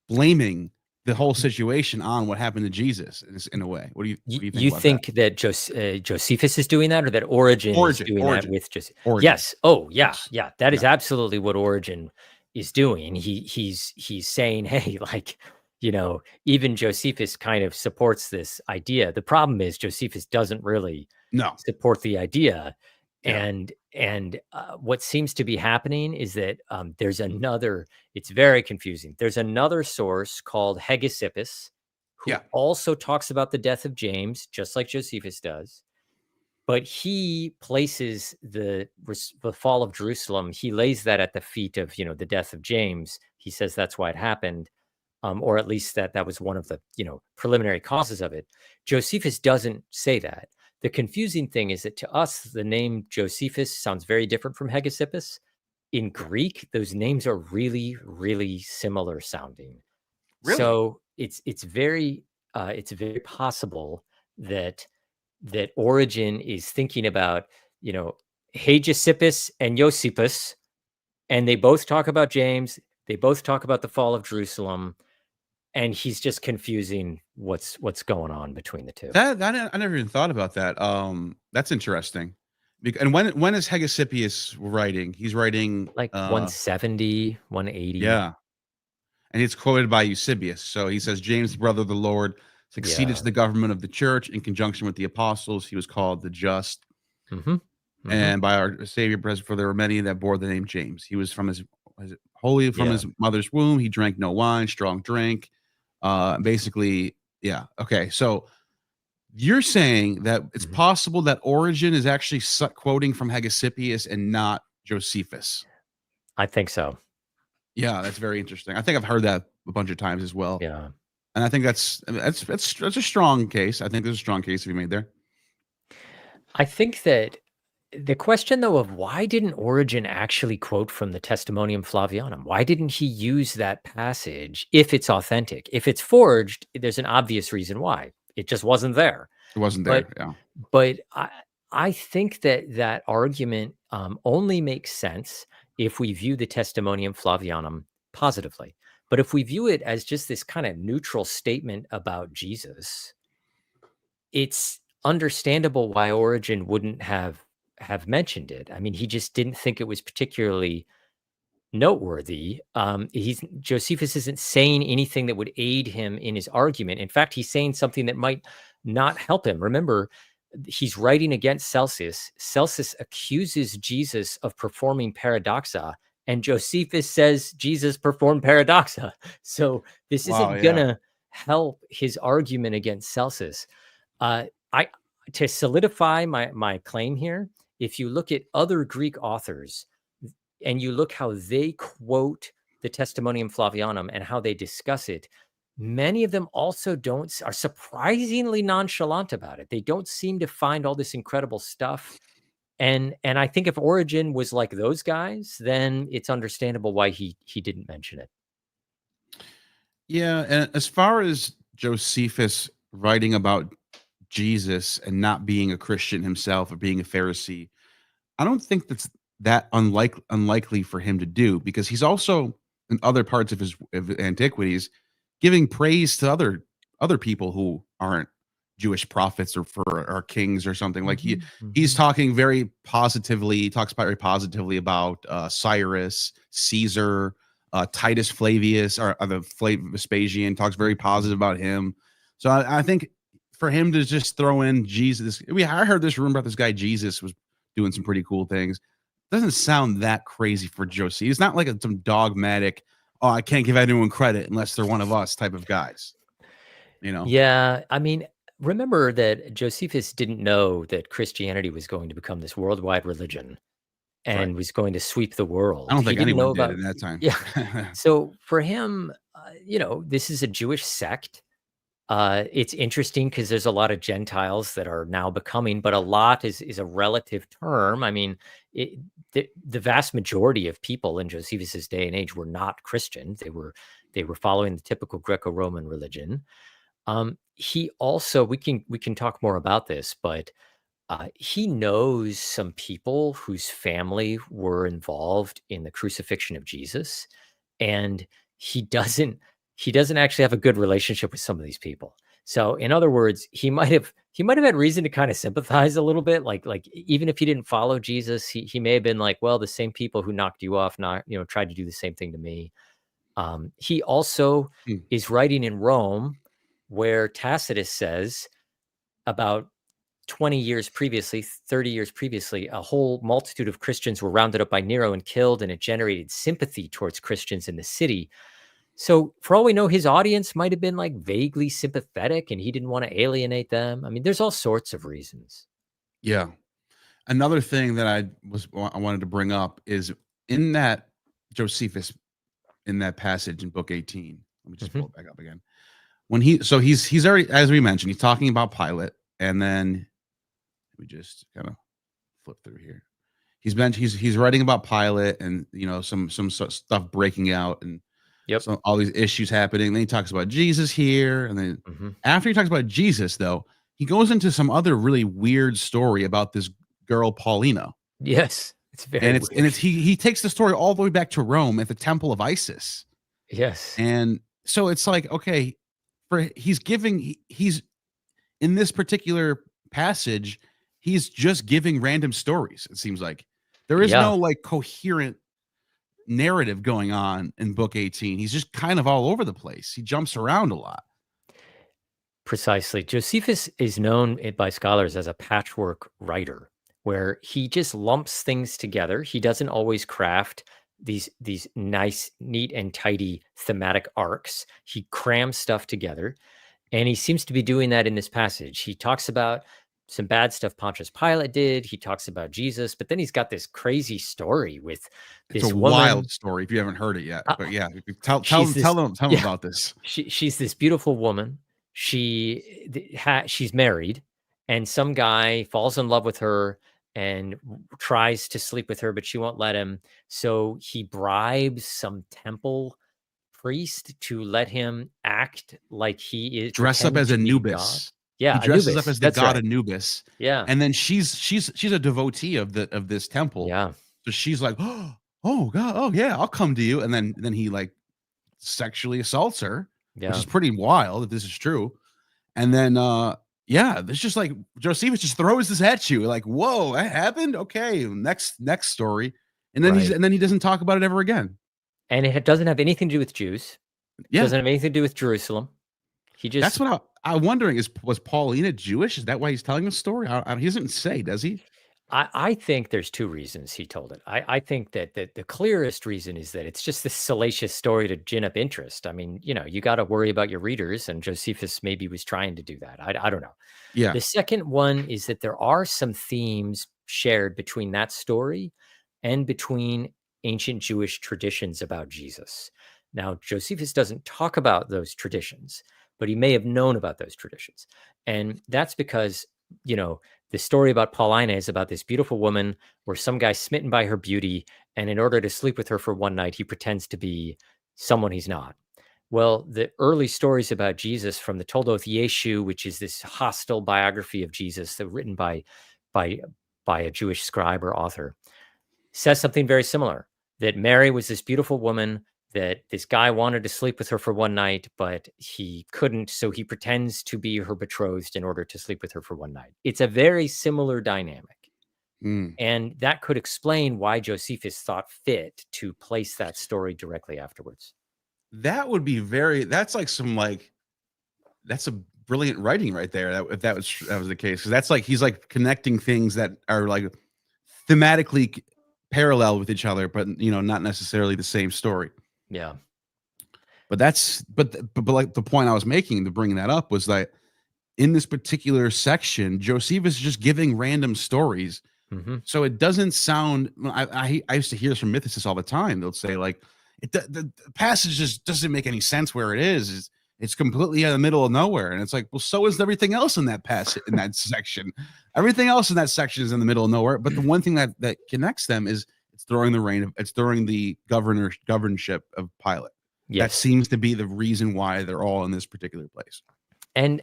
blaming the whole situation on what happened to Jesus in a way. What do you think? You think that Josephus is doing that, or that Origen is doing that with Josephus? Yes. Oh, yeah, yeah. That is absolutely what Origen is doing. He's saying, hey, like, even Josephus kind of supports this idea. The problem is Josephus doesn't really support the idea. And what seems to be happening is that there's another, it's very confusing. There's another source called Hegesippus, who also talks about the death of James, just like Josephus does. But he places the fall of Jerusalem, he lays that at the feet of, the death of James. He says that's why it happened, or at least that was one of the, preliminary causes of it. Josephus doesn't say that. The confusing thing is that to us, the name Josephus sounds very different from Hegesippus. In Greek, those names are really, really similar sounding. Really? So it's very possible that Origen is thinking about, Hegesippus and Josephus, and they both talk about James. They both talk about the fall of Jerusalem. And he's just confusing what's going on between the two. I never even thought about that. That's interesting. And when is Hegesippus writing? He's writing like 170, 180. Yeah, and it's quoted by Eusebius. So he says, James, brother of the Lord, succeeded to the government of the church in conjunction with the apostles. He was called the Just, and by our Savior present. For there were many that bore the name James. He was from his his mother's womb. He drank no wine, strong drink. Basically, yeah. Okay, so you're saying that it's possible that Origen is actually quoting from Hegesippus and not Josephus. I think so. Yeah, that's very interesting. I think I've heard that a bunch of times as well. Yeah, and I think that's a strong case. I think there's a strong case to be made there. I think that the question, though, of why didn't Origen actually quote from the Testimonium Flavianum? Why didn't he use that passage if it's authentic? If it's forged, there's an obvious reason why. It just wasn't there. It wasn't there, yeah. But I think that argument only makes sense if we view the Testimonium Flavianum positively. But if we view it as just this kind of neutral statement about Jesus, it's understandable why Origen wouldn't have mentioned it. I mean, he just didn't think it was particularly noteworthy. Josephus isn't saying anything that would aid him in his argument. In fact, he's saying something that might not help him. Remember, he's writing against Celsus. Celsus accuses Jesus of performing paradoxa, and Josephus says Jesus performed paradoxa. So this isn't gonna help his argument against Celsus. To solidify my claim here, if you look at other Greek authors and you look how they quote the Testimonium Flavianum and how they discuss it, many of them also are surprisingly nonchalant about it. They don't seem to find all this incredible stuff. And I think if Origen was like those guys, then it's understandable why he didn't mention it. Yeah, and as far as Josephus writing about Jesus and not being a Christian himself or being a Pharisee, I don't think that's that unlikely for him to do, because he's also in other parts of his Antiquities giving praise to other people who aren't Jewish prophets or kings or something. Like he's talking very positively. He talks very positively about Cyrus, Caesar, Titus Flavius, or the Vespasian, talks very positive about him. So I think for him to just throw in Jesus, I heard this rumor about this guy Jesus was doing some pretty cool things. Doesn't sound that crazy for Josie. It's not like some dogmatic, I can't give anyone credit unless they're one of us type of guys. Yeah, I mean, remember that Josephus didn't know that Christianity was going to become this worldwide religion. and Right. was going to sweep the I world. don't He think didn't know anyone did about, in that time. yeah. So for him, this is a Jewish sect. It's interesting because there's a lot of Gentiles that are now becoming, but a lot is a relative term. I mean, it, the vast majority of people in Josephus's day and age were not Christian. They were following the typical Greco-Roman religion. He also, we can talk more about this, but he knows some people whose family were involved in the crucifixion of Jesus, and he doesn't he doesn't actually have a good relationship with some of these people. So, in other words, he might have had reason to kind of sympathize a little bit, like even if he didn't follow Jesus, he may have been like, well, the same people who knocked you off, not tried to do the same thing to me. He also Hmm. is writing in Rome, where Tacitus says about 20 years previously, 30 years previously, a whole multitude of Christians were rounded up by Nero and killed, and it generated sympathy towards Christians in the city. So, for all we know, his audience might have been like vaguely sympathetic and he didn't want to alienate them. I mean, there's all sorts of reasons. Yeah. Another thing that I wanted to bring up is in that Josephus, in that passage in book 18. Let me just pull Mhm. it back up again. He's already, as we mentioned, he's talking about Pilate, and then we just kind of flip through here. He's writing about Pilate and some stuff breaking out and Yep. so all these issues happening. Then he talks about Jesus here, and then Mhm. after he talks about Jesus, though, he goes into some other really weird story about this girl Paulina, Yes. It's very and weird. he takes the story all the way back to Rome at the Temple of Isis, Yes. and so it's like, okay, he's in this particular passage, he's just giving random stories. It seems like there is Yeah. no like coherent narrative going on in book 18. He's just kind of all over the place. He jumps around a lot. Precisely. Josephus is known by scholars as a patchwork writer, where he just lumps things together. He doesn't always craft these nice, neat, and tidy thematic arcs. He crams stuff together, and he seems to be doing that in this passage. He talks about some bad stuff Pontius Pilate did. He talks about Jesus, but then he's got this crazy story with It's a this woman. wild story if you haven't heard it yet. Uh, But yeah, tell she's this, them yeah, about this. she's this beautiful woman. She's married, and some guy falls in love with her and tries to sleep with her, but she won't let him. So he bribes some temple priest to let him act like he is Dress up pretend as to be God. Anubis. He Yeah, dresses up Anubis. as the That's god right. Anubis, Yeah, and then she's a devotee of this temple. yeah, So she's like, oh god, oh yeah, I'll come to you. And then he like sexually assaults her, which yeah. is pretty wild if this is true. And then yeah, there's just like Josephus just throws this at you, like, whoa, that happened. Okay, next story. And then Right. he doesn't talk about it ever again. And it doesn't have anything to do with Jews. Yeah, Doesn't have anything to do with Jerusalem. He that's just what I'm wondering. Was Paulina Jewish? Is that why he's telling the story? He doesn't say, does he? I think there's two reasons he told it. I think that the clearest reason is that it's just this salacious story to gin up interest. I mean, you got to worry about your readers, and Josephus maybe was trying to do that. I don't know. Yeah. The second one is that there are some themes shared between that story and between ancient Jewish traditions about Jesus. Now, Josephus doesn't talk about those traditions, but he may have known about those traditions. And that's because, the story about Paulina is about this beautiful woman where some guy's smitten by her beauty. And in order to sleep with her for one night, he pretends to be someone he's not. Well, the early stories about Jesus from the Toldoth Yeshu, which is this hostile biography of Jesus that written by a Jewish scribe or author, says something very similar, that Mary was this beautiful woman, that this guy wanted to sleep with her for one night, but he couldn't. So he pretends to be her betrothed in order to sleep with her for one night. It's a very similar dynamic. Mm. And that could explain why Josephus thought fit to place that story directly afterwards. That would be that's a brilliant writing right there. If that was the case, because that's like he's like connecting things that are like thematically parallel with each other, but not necessarily the same story. Yeah. But like the point I was making to bring that up was that in this particular section, Josephus is just giving random stories So it doesn't sound. I used to hear this from mythicists all the time. They'll say like, the passage just doesn't make any sense where it is. It's completely in the middle of nowhere, and it's like, well, so is everything else in that passage in that section. Everything else in that section is in the middle of nowhere. But the one thing that connects them is it's during the governorship of Pilate. That seems to be the reason why they're all in this particular place. And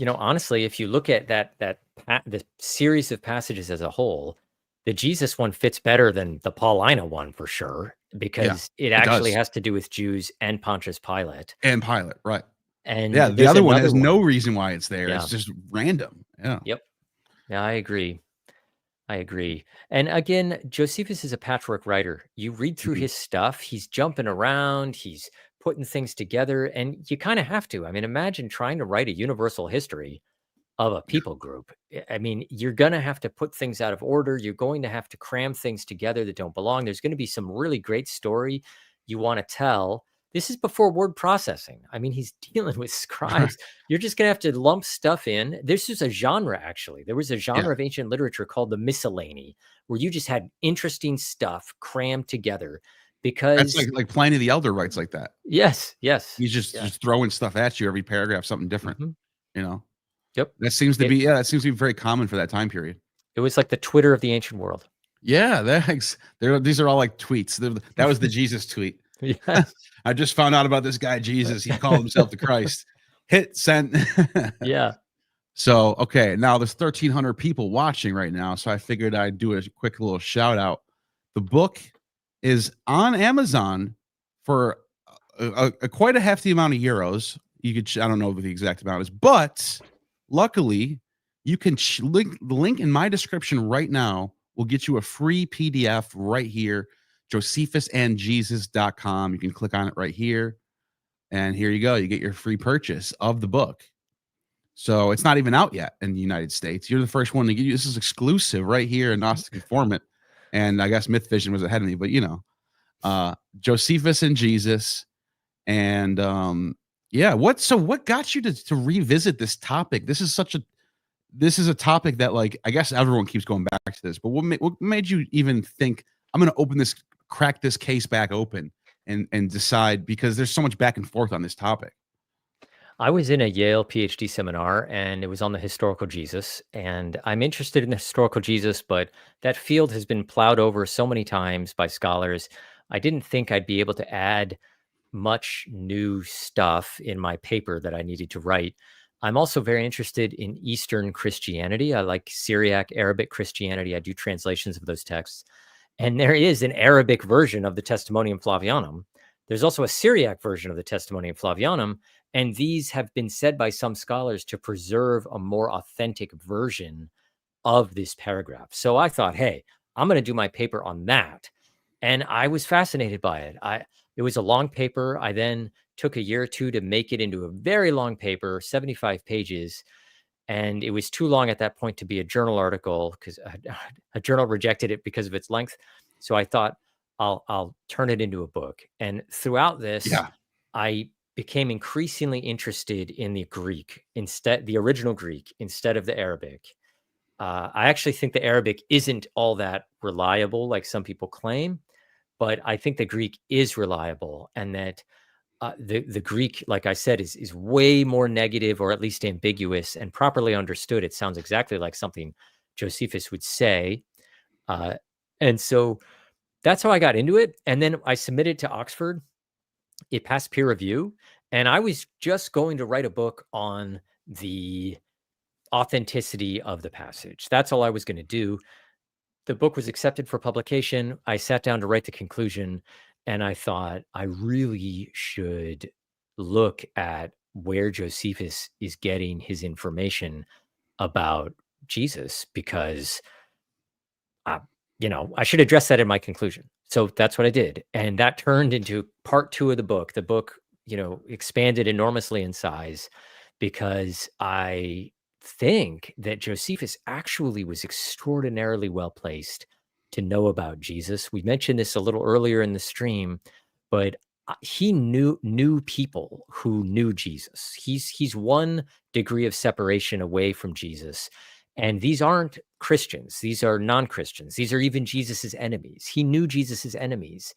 honestly, if you look at the series of passages as a whole, the Jesus one fits better than the Paulina one for sure, because it actually has to do with Jews and Pontius Pilate. And Pilate, right. And the other one has no reason why it's there. It's just random. Yeah. Yep. Yeah, I agree. And again, Josephus is a patchwork writer. You read through his stuff, he's jumping around, he's putting things together, and you kind of have to. I mean, imagine trying to write a universal history of a people group. I mean, you're going to have to put things out of order. You're going to have to cram things together that don't belong. There's going to be some really great story you want to tell. This is before word processing. I mean, he's dealing with scribes. You're just going to have to lump stuff in. This is a genre, actually. There was a genre of ancient literature called the miscellany, where you just had interesting stuff crammed together. Because that's like Pliny the Elder writes like that. Yes. He's just throwing stuff at you, every paragraph, something different. Yep. That seems to be very common for that time period. It was like the Twitter of the ancient world. Yeah, these are all like tweets. That was the Jesus tweet. Yes. I just found out about this guy Jesus. He called himself the Christ. Hit send. Yeah. So okay, now there's 1,300 people watching right now, so I figured I'd do a quick little shout out. The book is on Amazon for quite a hefty amount of euros. You could, I don't know what the exact amount is, but luckily you can the link in my description right now will get you a free PDF right here, josephusandjesus.com. You can click on it right here, and here you go. You get your free purchase of the book. So it's not even out yet in the United States. You're the first one to get you. This is exclusive right here in Gnostic Informant. And I guess Myth Vision was ahead of me, but Josephus and Jesus. And what got you to revisit this topic? This is a topic that, like, I guess everyone keeps going back to this, but what made you even think I'm going to crack this case back open and decide, because there's so much back and forth on this topic? I was in a Yale Ph.D. seminar, and it was on the historical Jesus. And I'm interested in the historical Jesus, but that field has been plowed over so many times by scholars. I didn't think I'd be able to add much new stuff in my paper that I needed to write. I'm also very interested in Eastern Christianity. I like Syriac, Arabic Christianity. I do translations of those texts. And there is an Arabic version of the Testimonium Flavianum. There's also a Syriac version of the Testimonium Flavianum. And these have been said by some scholars to preserve a more authentic version of this paragraph. So I thought, hey, I'm going to do my paper on that. And I was fascinated by it. It was a long paper. I then took a year or two to make it into a very long paper, 75 pages. And it was too long at that point to be a journal article, because a journal rejected it because of its length. So I thought I'll turn it into a book. And throughout this, I became increasingly interested in the original Greek instead of the Arabic. I actually think the Arabic isn't all that reliable, like some people claim, but I think the Greek is reliable, and that the Greek, like I said, is way more negative, or at least ambiguous, and properly understood. It sounds exactly like something Josephus would say. And so that's how I got into it. And then I submitted to Oxford. It passed peer review, and I was just going to write a book on the authenticity of the passage. That's all I was going to do. The book was accepted for publication. I sat down to write the conclusion, and I thought I really should look at where Josephus is getting his information about Jesus, because I should address that in my conclusion. So that's what I did. And that turned into part 2 of the book. The book, expanded enormously in size, because I think that Josephus actually was extraordinarily well placed to know about Jesus. We mentioned this a little earlier in the stream, but he knew people who knew Jesus. He's one degree of separation away from Jesus. And these aren't Christians. These are non-Christians. These are even Jesus's enemies. He knew Jesus's enemies.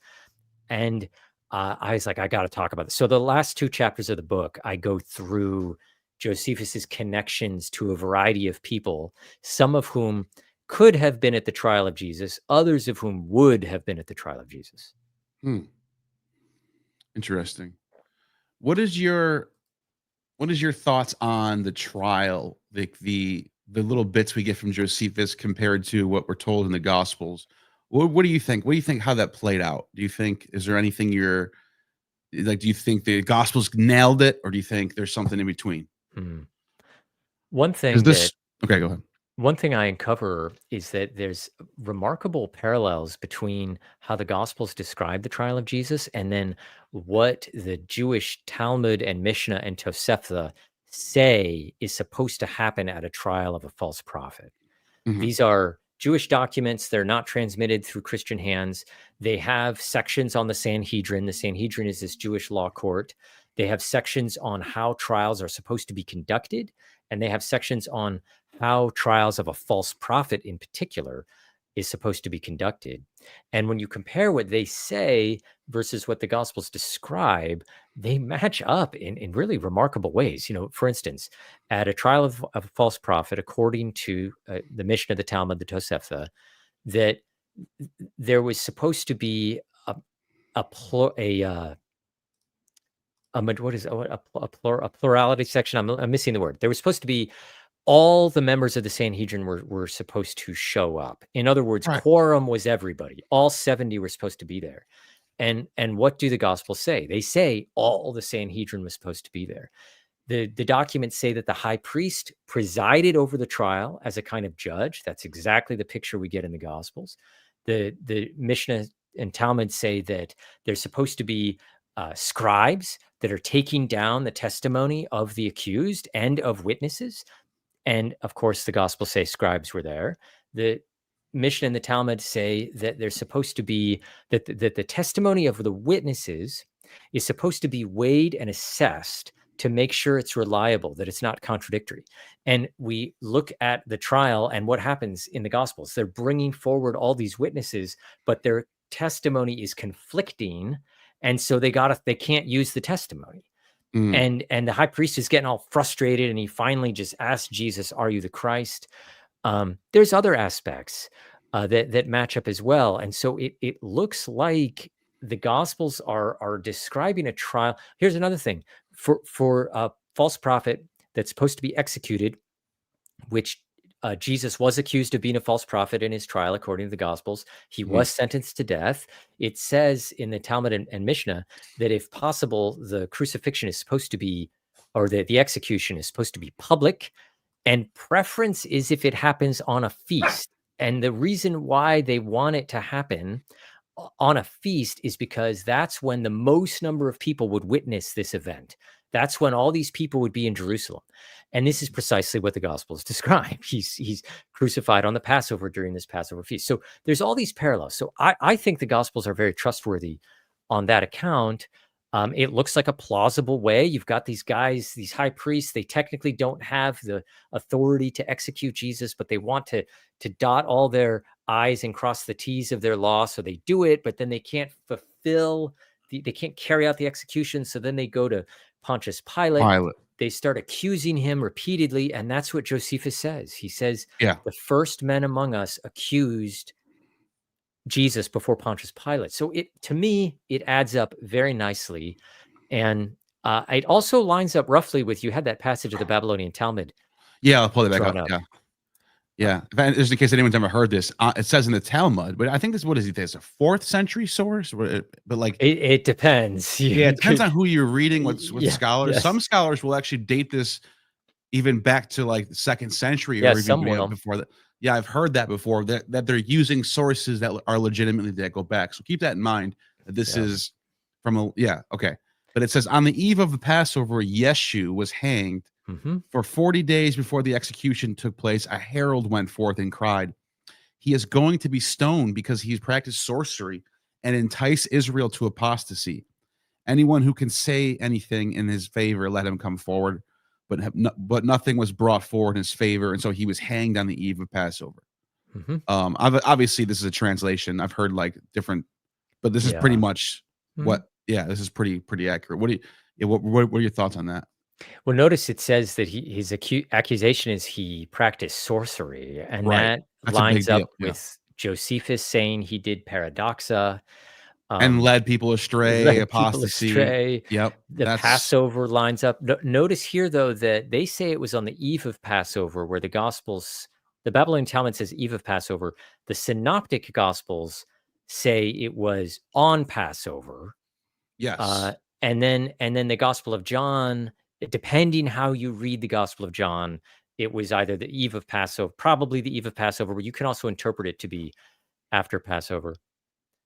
And I was like, I got to talk about this. So the last 2 chapters of the book, I go through Josephus's connections to a variety of people, some of whom could have been at the trial of Jesus, others of whom would have been at the trial of Jesus. Interesting. What is your thoughts on the trial, the little bits we get from Josephus compared to what we're told in the Gospels? What do you think? What do you think how that played out? Do you think, is there anything you're like, do you think the Gospels nailed it, or do you think there's something in between? One thing okay, go ahead. One thing I uncover is that there's remarkable parallels between how the Gospels describe the trial of Jesus and then what the Jewish Talmud and Mishnah and Tosefta say is supposed to happen at a trial of a false prophet. These are Jewish documents. They're not transmitted through Christian hands. They have sections on the Sanhedrin. The Sanhedrin is this Jewish law court. They have sections on how trials are supposed to be conducted, and they have sections on how trials of a false prophet in particular is supposed to be conducted. And when you compare what they say versus what the Gospels describe, they match up in really remarkable ways. You know, for instance, at a trial of a false prophet, according to the Mishnah, the Talmud, the Tosefta, that there was supposed to be a plurality section. I'm missing the word. There was supposed to be all the members of the Sanhedrin were supposed to show up. In other words, quorum was everybody. All 70 were supposed to be there. And what do the Gospels say? They say all the Sanhedrin was supposed to be there. The documents say that the high priest presided over the trial as a kind of judge. That's exactly the picture we get in the Gospels. The Mishnah and Talmud say that there's supposed to be scribes that are taking down the testimony of the accused and of witnesses. And of course, the Gospels say scribes were there. The Mishnah and the Talmud say that there's supposed to be that the testimony of the witnesses is supposed to be weighed and assessed to make sure it's reliable, that it's not contradictory. And we look at the trial and what happens in the Gospels. They're bringing forward all these witnesses, but their testimony is conflicting, and so they can't use the testimony. And the high priest is getting all frustrated, and he finally just asks Jesus, "Are you the Christ?" There's other aspects that match up as well, and so it looks like the Gospels are describing a trial. Here's another thing for a false prophet that's supposed to be executed, which Jesus was accused of being a false prophet in his trial, according to the Gospels. He was sentenced to death. It says in the Talmud and Mishnah that if possible, the crucifixion is supposed to be, or the execution is supposed to be public, and preference is if it happens on a feast. And the reason why they want it to happen on a feast is because that's when the most number of people would witness this event. That's when all these people would be in Jerusalem. And this is precisely what the Gospels describe. He's crucified on the Passover during this Passover feast. So there's all these parallels. So I think the Gospels are very trustworthy on that account. It looks like a plausible way. You've got these guys, these high priests, they technically don't have the authority to execute Jesus, but they want to dot all their I's and cross the T's of their law. So they do it, but then they can't they can't carry out the execution. So then they go to Pontius Pilate. They start accusing him repeatedly. And that's what Josephus says. He says, the first men among us accused Jesus before Pontius Pilate. So to me, it adds up very nicely. And it also lines up roughly with, you had that passage of the Babylonian Talmud. Yeah, I'll pull it back up. Yeah. Just in case anyone's ever heard this, it says in the Talmud, but I think this, what is it? There's a 4th century source, but like it depends. Yeah, it depends on who you're reading. What scholars? Yes. Some scholars will actually date this even back to like the 2nd century or even before that. Yeah, I've heard that before. That they're using sources that are legitimately that go back. So keep that in mind. That this is from okay. But it says on the eve of the Passover, Yeshu was hanged. For 40 days before the execution took place, a herald went forth and cried, "He is going to be stoned because he's practiced sorcery and entice Israel to apostasy. Anyone who can say anything in his favor, let him come forward." but nothing was brought forward in his favor, and so he was hanged on the eve of Passover. Mm-hmm. Obviously, this is a translation. I've heard like different, but this is pretty much what. Yeah, this is pretty accurate. What do you? What are your thoughts on that? Well, notice it says that his accusation is he practiced sorcery, and that That's a big lines up deal. Yeah. with Josephus saying he did paradoxa. And led people astray, apostasy. Yep. The Passover lines up. Notice here, though, that they say it was on the eve of Passover, where the Gospels, the Babylonian Talmud says eve of Passover. The Synoptic Gospels say it was on Passover. Yes. And then the Gospel of John, depending how you read the Gospel of John, it was either the eve of Passover, probably the eve of Passover, but you can also interpret it to be after Passover.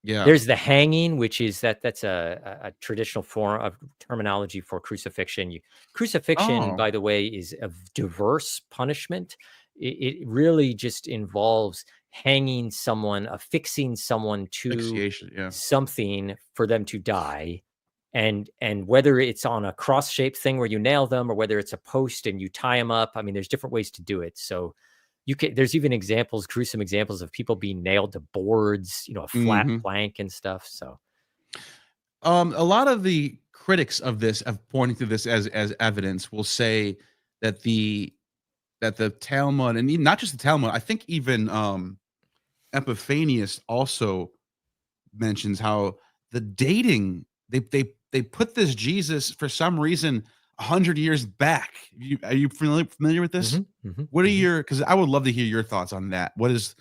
Yeah. There's the hanging, which is that's a traditional form of terminology for crucifixion. Crucifixion, by the way, is a diverse punishment. It really just involves hanging someone, affixing someone to something for them to die. And whether it's on a cross-shaped thing where you nail them, or whether it's a post and you tie them up, I mean, there's different ways to do it. So there's even gruesome examples of people being nailed to boards, a flat plank and stuff. So, a lot of the critics of this, of pointing to this as evidence, will say that the Talmud, and not just the Talmud, I think even Epiphanius also mentions how the dating, they put this Jesus for some reason 100 years back. Are you familiar with this? What are your? Because I would love to hear your thoughts on that. What is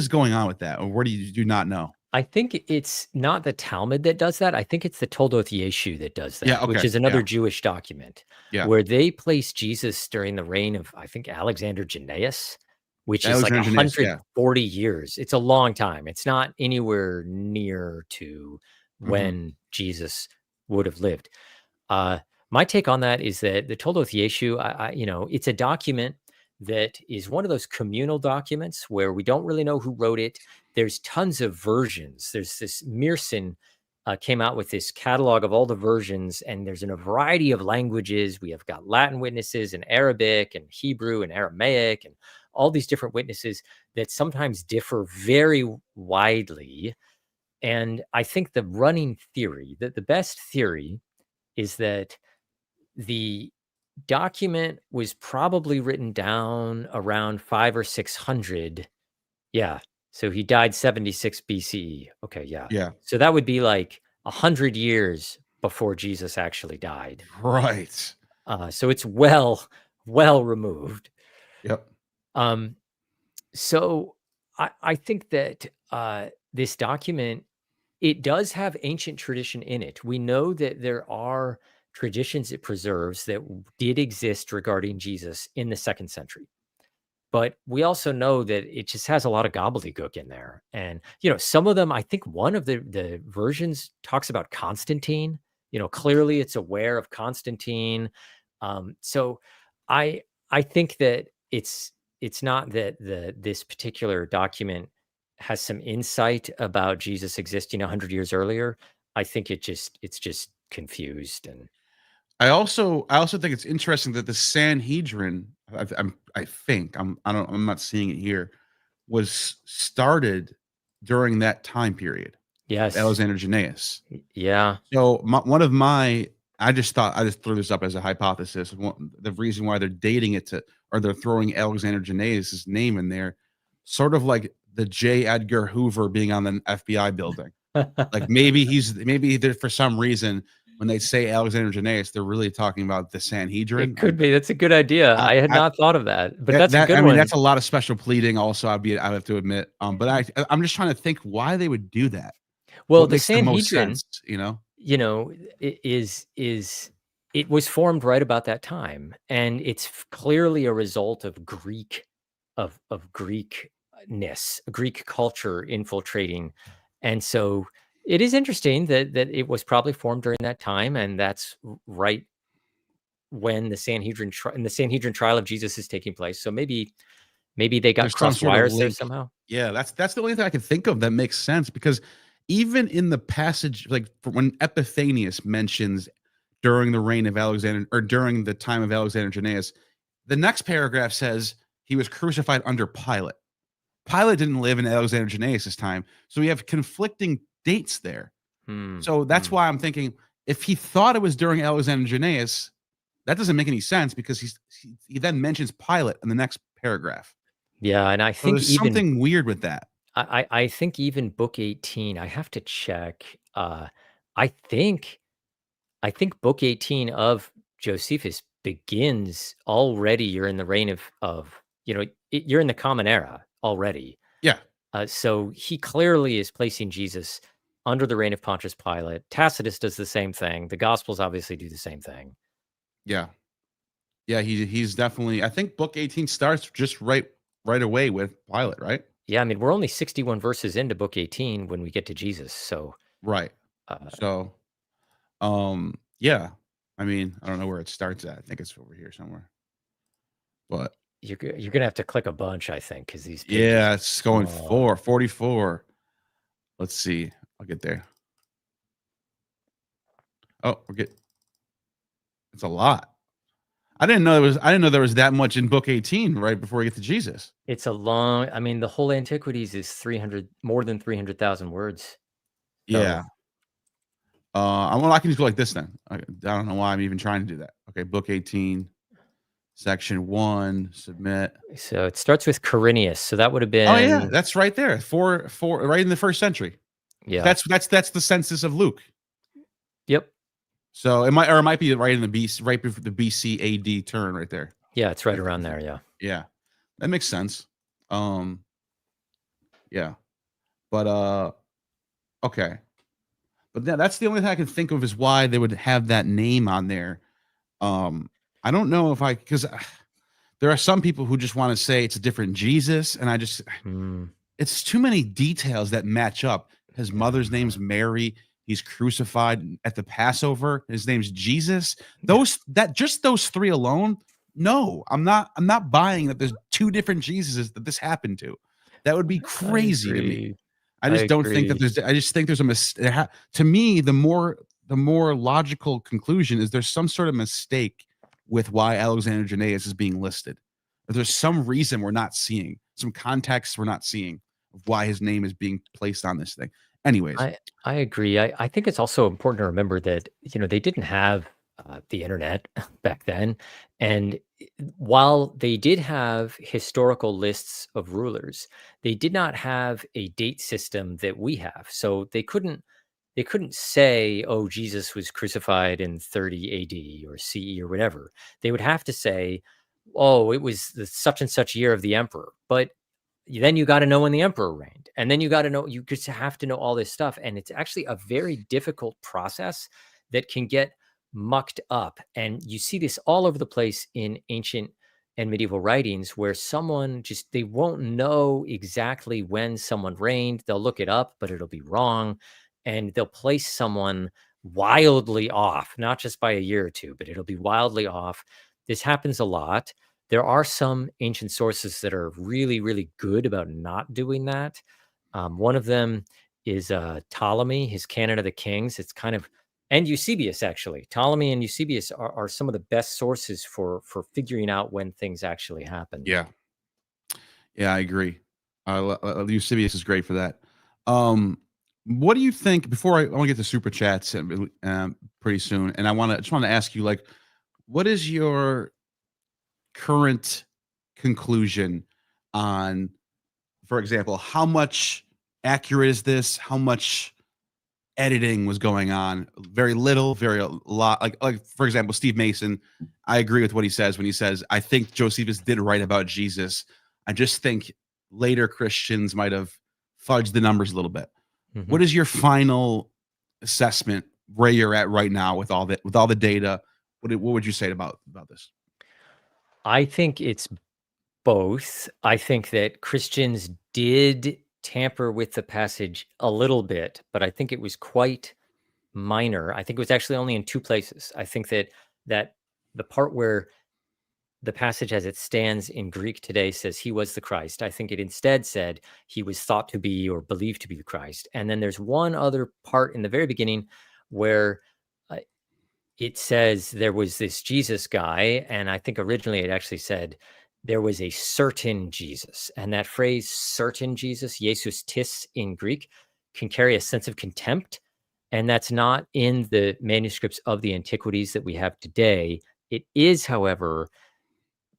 going on with that, or what do you not know? I think it's not the Talmud that does that. I think it's the Toldoth Yeshu that does that, which is another Jewish document where they place Jesus during the reign of, I think, Alexander Jannaeus, which is like 140 years. It's a long time. It's not anywhere near to when Jesus would have lived. My take on that is that the Toldoth Yeshu, it's a document that is one of those communal documents where we don't really know who wrote it. There's tons of versions. There's this Mearson came out with this catalog of all the versions, and there's in a variety of languages. We have got Latin witnesses and Arabic and Hebrew and Aramaic and all these different witnesses that sometimes differ very widely. And I think the running theory, the best theory, is that the document was probably written down around 500 or 600. Yeah. So he died 76 BCE. Okay. Yeah. Yeah. So that would be like 100 years before Jesus actually died. Right. So it's well removed. Yep. So I think that this document, it does have ancient tradition in it. We know that there are traditions it preserves that did exist regarding Jesus in the 2nd century. But we also know that it just has a lot of gobbledygook in there. And, some of them, I think one of the versions talks about Constantine. Clearly it's aware of Constantine. So I think that it's not that this particular document has some insight about Jesus existing 100 years earlier. I think it's just confused. And I also think it's interesting that the Sanhedrin, I'm not seeing it here, was started during that time period. Yes, Alexander Jannaeus. Yeah. So I just threw this up as a hypothesis. The reason why they're dating it they're throwing Alexander Jannaeus' name in there, sort of like the J. Edgar Hoover being on the FBI building. Like maybe there for some reason, when they say Alexander Jannaeus, they're really talking about the Sanhedrin. It could be. That's a good idea. I had not thought of that, but that's a good one. That's a lot of special pleading. Also, I have to admit. But I'm just trying to think why they would do that. Well, the Sanhedrin, it was formed right about that time, and it's clearly a result of Greek, of Greekness, Greek culture infiltrating, and so. It is interesting that it was probably formed during that time, and that's right when the Sanhedrin trial of Jesus is taking place. So maybe they got cross wires there somehow. Yeah, that's the only thing I can think of that makes sense, because even in the passage, like when Epiphanius mentions during the reign of Alexander, or during the time of Alexander Jannaeus. The next paragraph says he was crucified under Pilate. Pilate didn't live in Alexander Jannaeus' time, so we have conflicting dates there. So that's why I'm thinking, if he thought it was during Alexander Jannaeus, that doesn't make any sense, because he then mentions Pilate in the next paragraph. Yeah, and I So think there's even something weird with that. I think even book 18, I have to check. I think book 18 of Josephus begins already. You're in the reign of you're in the Common Era already. Yeah. So he clearly is placing Jesus under the reign of Pontius Pilate. Tacitus does the same thing. The Gospels obviously do the same thing. Yeah. Yeah, he's definitely, I think book 18 starts just right away with Pilate, right? Yeah, I mean, we're only 61 verses into book 18 when we get to Jesus. So Right. So yeah. I mean, I don't know where it starts at. I think it's over here somewhere. But you're gonna have to click a bunch, I think, because these pages. yeah, it's going 44. Let's see. I'll get there. Oh, it's a lot. I didn't know there was that much in book 18 right before we get to Jesus. It's a long, I mean, the whole Antiquities is more than 300,000 words. Yeah. I can just go like this then. I don't know why I'm even trying to do that. Okay, book 18, section 1, submit. So it starts with Quirinius. So that would have been. Oh yeah, that's right there. Four, right in the first century. Yeah. That's the census of Luke. Yep. So it might be right in the BC, right before the BC AD turn right there. Yeah, it's right around there. Yeah. Yeah. That makes sense. Yeah. But okay. But that's the only thing I can think of is why they would have that name on there. I don't know if because there are some people who just want to say it's a different Jesus, and I just it's too many details that match up. His mother's name's Mary. He's crucified at the Passover. His name's Jesus. Those three alone. No, I'm not buying that there's two different Jesuses that this happened to. That would be crazy to me. I just don't think that I just think there's a mistake. To me, the more logical conclusion is there's some sort of mistake with why Alexander Jannaeus is being listed. There's some reason we're not seeing, some context we're not seeing of why his name is being placed on this thing. Anyways, I agree. I think it's also important to remember that they didn't have the internet back then, and while they did have historical lists of rulers, they did not have a date system that we have. So they couldn't say, "Oh, Jesus was crucified in 30 AD or CE or whatever." They would have to say, "Oh, it was the such and such year of the emperor." But then you got to know when the emperor reigned, and then you just have to know all this stuff, and it's actually a very difficult process that can get mucked up. And you see this all over the place in ancient and medieval writings, where they won't know exactly when someone reigned. They'll look it up, but it'll be wrong, and they'll place someone wildly off, not just by a year or two, but it'll be wildly off. This happens a lot. There are some ancient sources that are really, really good about not doing that. One of them is Ptolemy, his Canon of the Kings. It's kind of, and Eusebius, actually. Ptolemy and Eusebius are some of the best sources for figuring out when things actually happen. Yeah. Yeah, I agree. Eusebius is great for that. What do you think, before I want to get to super chats pretty soon, and I just want to ask you, like, what is your current conclusion on, for example, how much accurate is this? How much editing was going on? Very little, very a lot. Like for example, Steve Mason, I agree with what he says when he says, I think Josephus did write about Jesus. I just think later Christians might have fudged the numbers a little bit. Mm-hmm. What is your final assessment where you're at right now with all the data? What would you say about this? I think it's both. I think that Christians did tamper with the passage a little bit, but I think it was quite minor. I think it was actually only in two places. I think that the part where the passage as it stands in Greek today says he was the Christ, I think it instead said he was thought to be or believed to be the Christ. And then there's one other part in the very beginning where it says there was this Jesus guy, and I think originally it actually said there was a certain Jesus. And that phrase, certain Jesus, Jesus tis in Greek, can carry a sense of contempt. And that's not in the manuscripts of the antiquities that we have today. It is, however,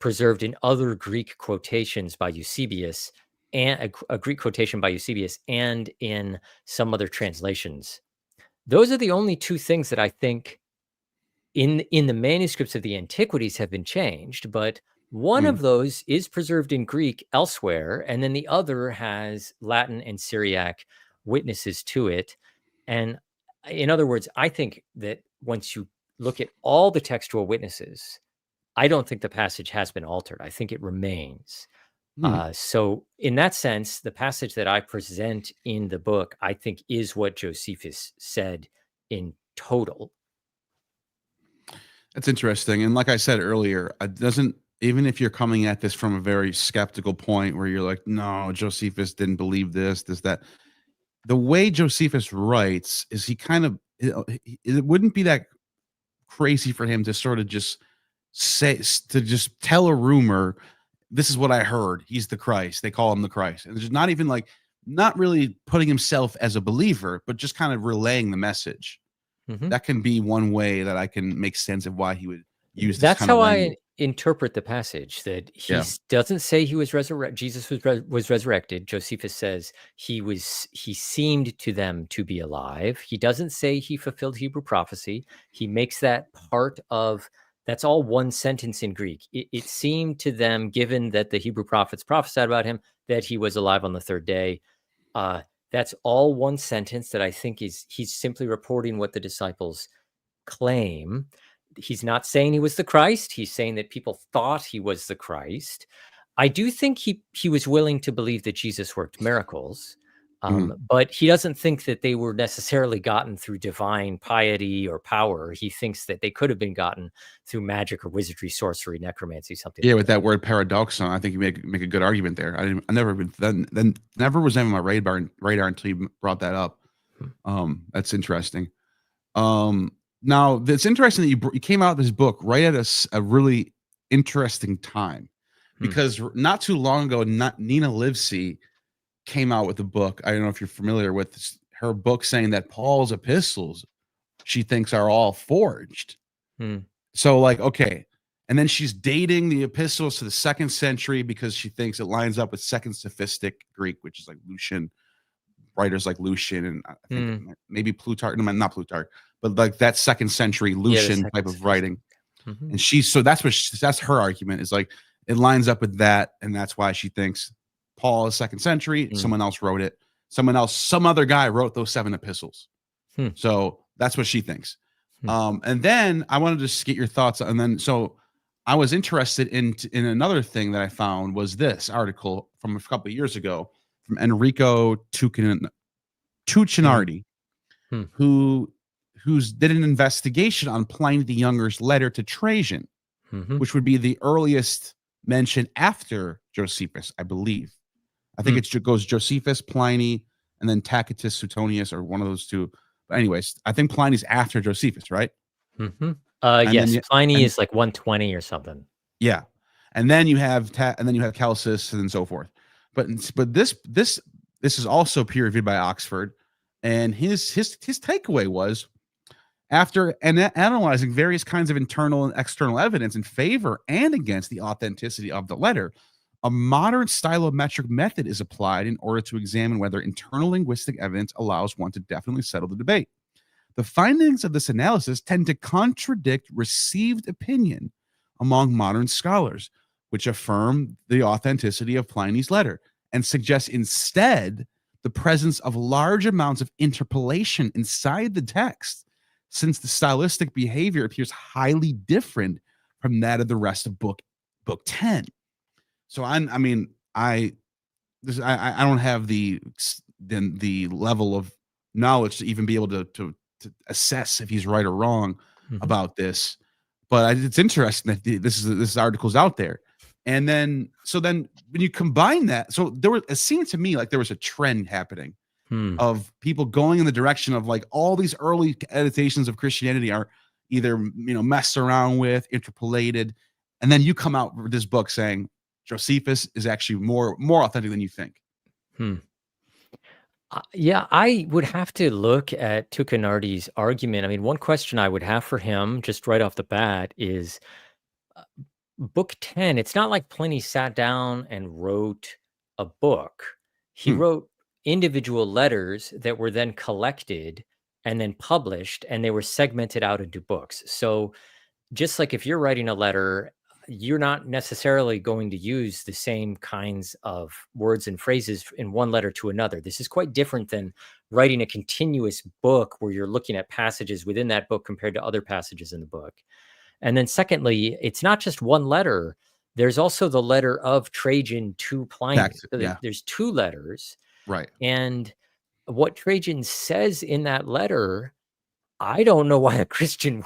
preserved in other Greek quotations by Eusebius, and a Greek quotation by Eusebius, and in some other translations. Those are the only two things that I think in the manuscripts of the antiquities have been changed, but one of those is preserved in Greek elsewhere, and then the other has Latin and Syriac witnesses to it. And in other words, I think that once you look at all the textual witnesses, I don't think the passage has been altered. I think it remains. So in that sense, the passage that I present in the book, I think, is what Josephus said in total. That's interesting. And like I said earlier, it doesn't, even if you're coming at this from a very skeptical point where you're like, no, Josephus didn't believe this, that, the way Josephus writes is he kind of, it wouldn't be that crazy for him to sort of just just tell a rumor, this is what I heard, he's the Christ, they call him the Christ. And there's not even like, not really putting himself as a believer, but just kind of relaying the message. That can be one way that I can make sense of why he would use this. That's kind of how language. I interpret the passage, that he doesn't say he was resurrected. Jesus was resurrected. Josephus says he seemed to them to be alive. He doesn't say he fulfilled Hebrew prophecy. He makes that part of, that's all one sentence in Greek. It seemed to them, given that the Hebrew prophets prophesied about him, that he was alive on the third day. That's all one sentence that I think he's simply reporting what the disciples claim. He's not saying he was the Christ. He's saying that people thought he was the Christ. I do think he was willing to believe that Jesus worked miracles, but he doesn't think that they were necessarily gotten through divine piety or power. He thinks that they could have been gotten through magic or wizardry, sorcery, necromancy, something. Yeah, like with that word paradoxon, I think you make a good argument there. I never was on my radar until you brought that up. That's interesting. Now it's interesting that you came out with this book right at a really interesting time, because not too long ago, Nina Livesey came out with a book. I don't know if you're familiar with this, her book, saying that Paul's epistles she thinks are all forged. So like, okay. And then she's dating the epistles to the 2nd century because she thinks it lines up with Second Sophistic Greek, which is like Lucian, writers like Lucian, and I think maybe Plutarch, no, not Plutarch, but like that 2nd century Lucian type of writing. And that's her argument, is like it lines up with that, and that's why she thinks Paul is 2nd century. Someone else wrote it. Some other guy wrote those 7 epistles. So that's what she thinks. And then I wanted to just get your thoughts. And then, so I was interested in another thing that I found was this article from a couple of years ago from Enrico Tuccinardi, who did an investigation on Pliny the Younger's letter to Trajan, which would be the earliest mention after Josephus, I believe. I think it goes Josephus, Pliny, and then Tacitus, Suetonius, or one of those two. But anyways, I think Pliny's after Josephus, right? Yes, Pliny is like 120 or something. Yeah, and then you have Celsus and so forth. But this is also peer reviewed by Oxford, and his takeaway was, after analyzing various kinds of internal and external evidence in favor and against the authenticity of the letter, a modern stylometric method is applied in order to examine whether internal linguistic evidence allows one to definitely settle the debate. The findings of this analysis tend to contradict received opinion among modern scholars, which affirm the authenticity of Pliny's letter and suggest instead the presence of large amounts of interpolation inside the text, since the stylistic behavior appears highly different from that of the rest of book 10. So I don't have the level of knowledge to even be able to assess if he's right or wrong about this, but it's interesting that this article's out there. And then when you combine that, it seemed to me like there was a trend happening of people going in the direction of like all these early annotations of Christianity are either messed around with, interpolated, and then you come out with this book saying Josephus is actually more authentic than you think. Yeah, I would have to look at Tucanardi's argument. I mean, one question I would have for him just right off the bat is book 10. It's not like Pliny sat down and wrote a book. He wrote individual letters that were then collected and then published, and they were segmented out into books. So just like if you're writing a letter, you're not necessarily going to use the same kinds of words and phrases in one letter to another. This is quite different than writing a continuous book where you're looking at passages within that book compared to other passages in the book. And then secondly, it's not just one letter. There's also the letter of Trajan to Pliny. There's two letters. Right. And what Trajan says in that letter, I don't know why a Christian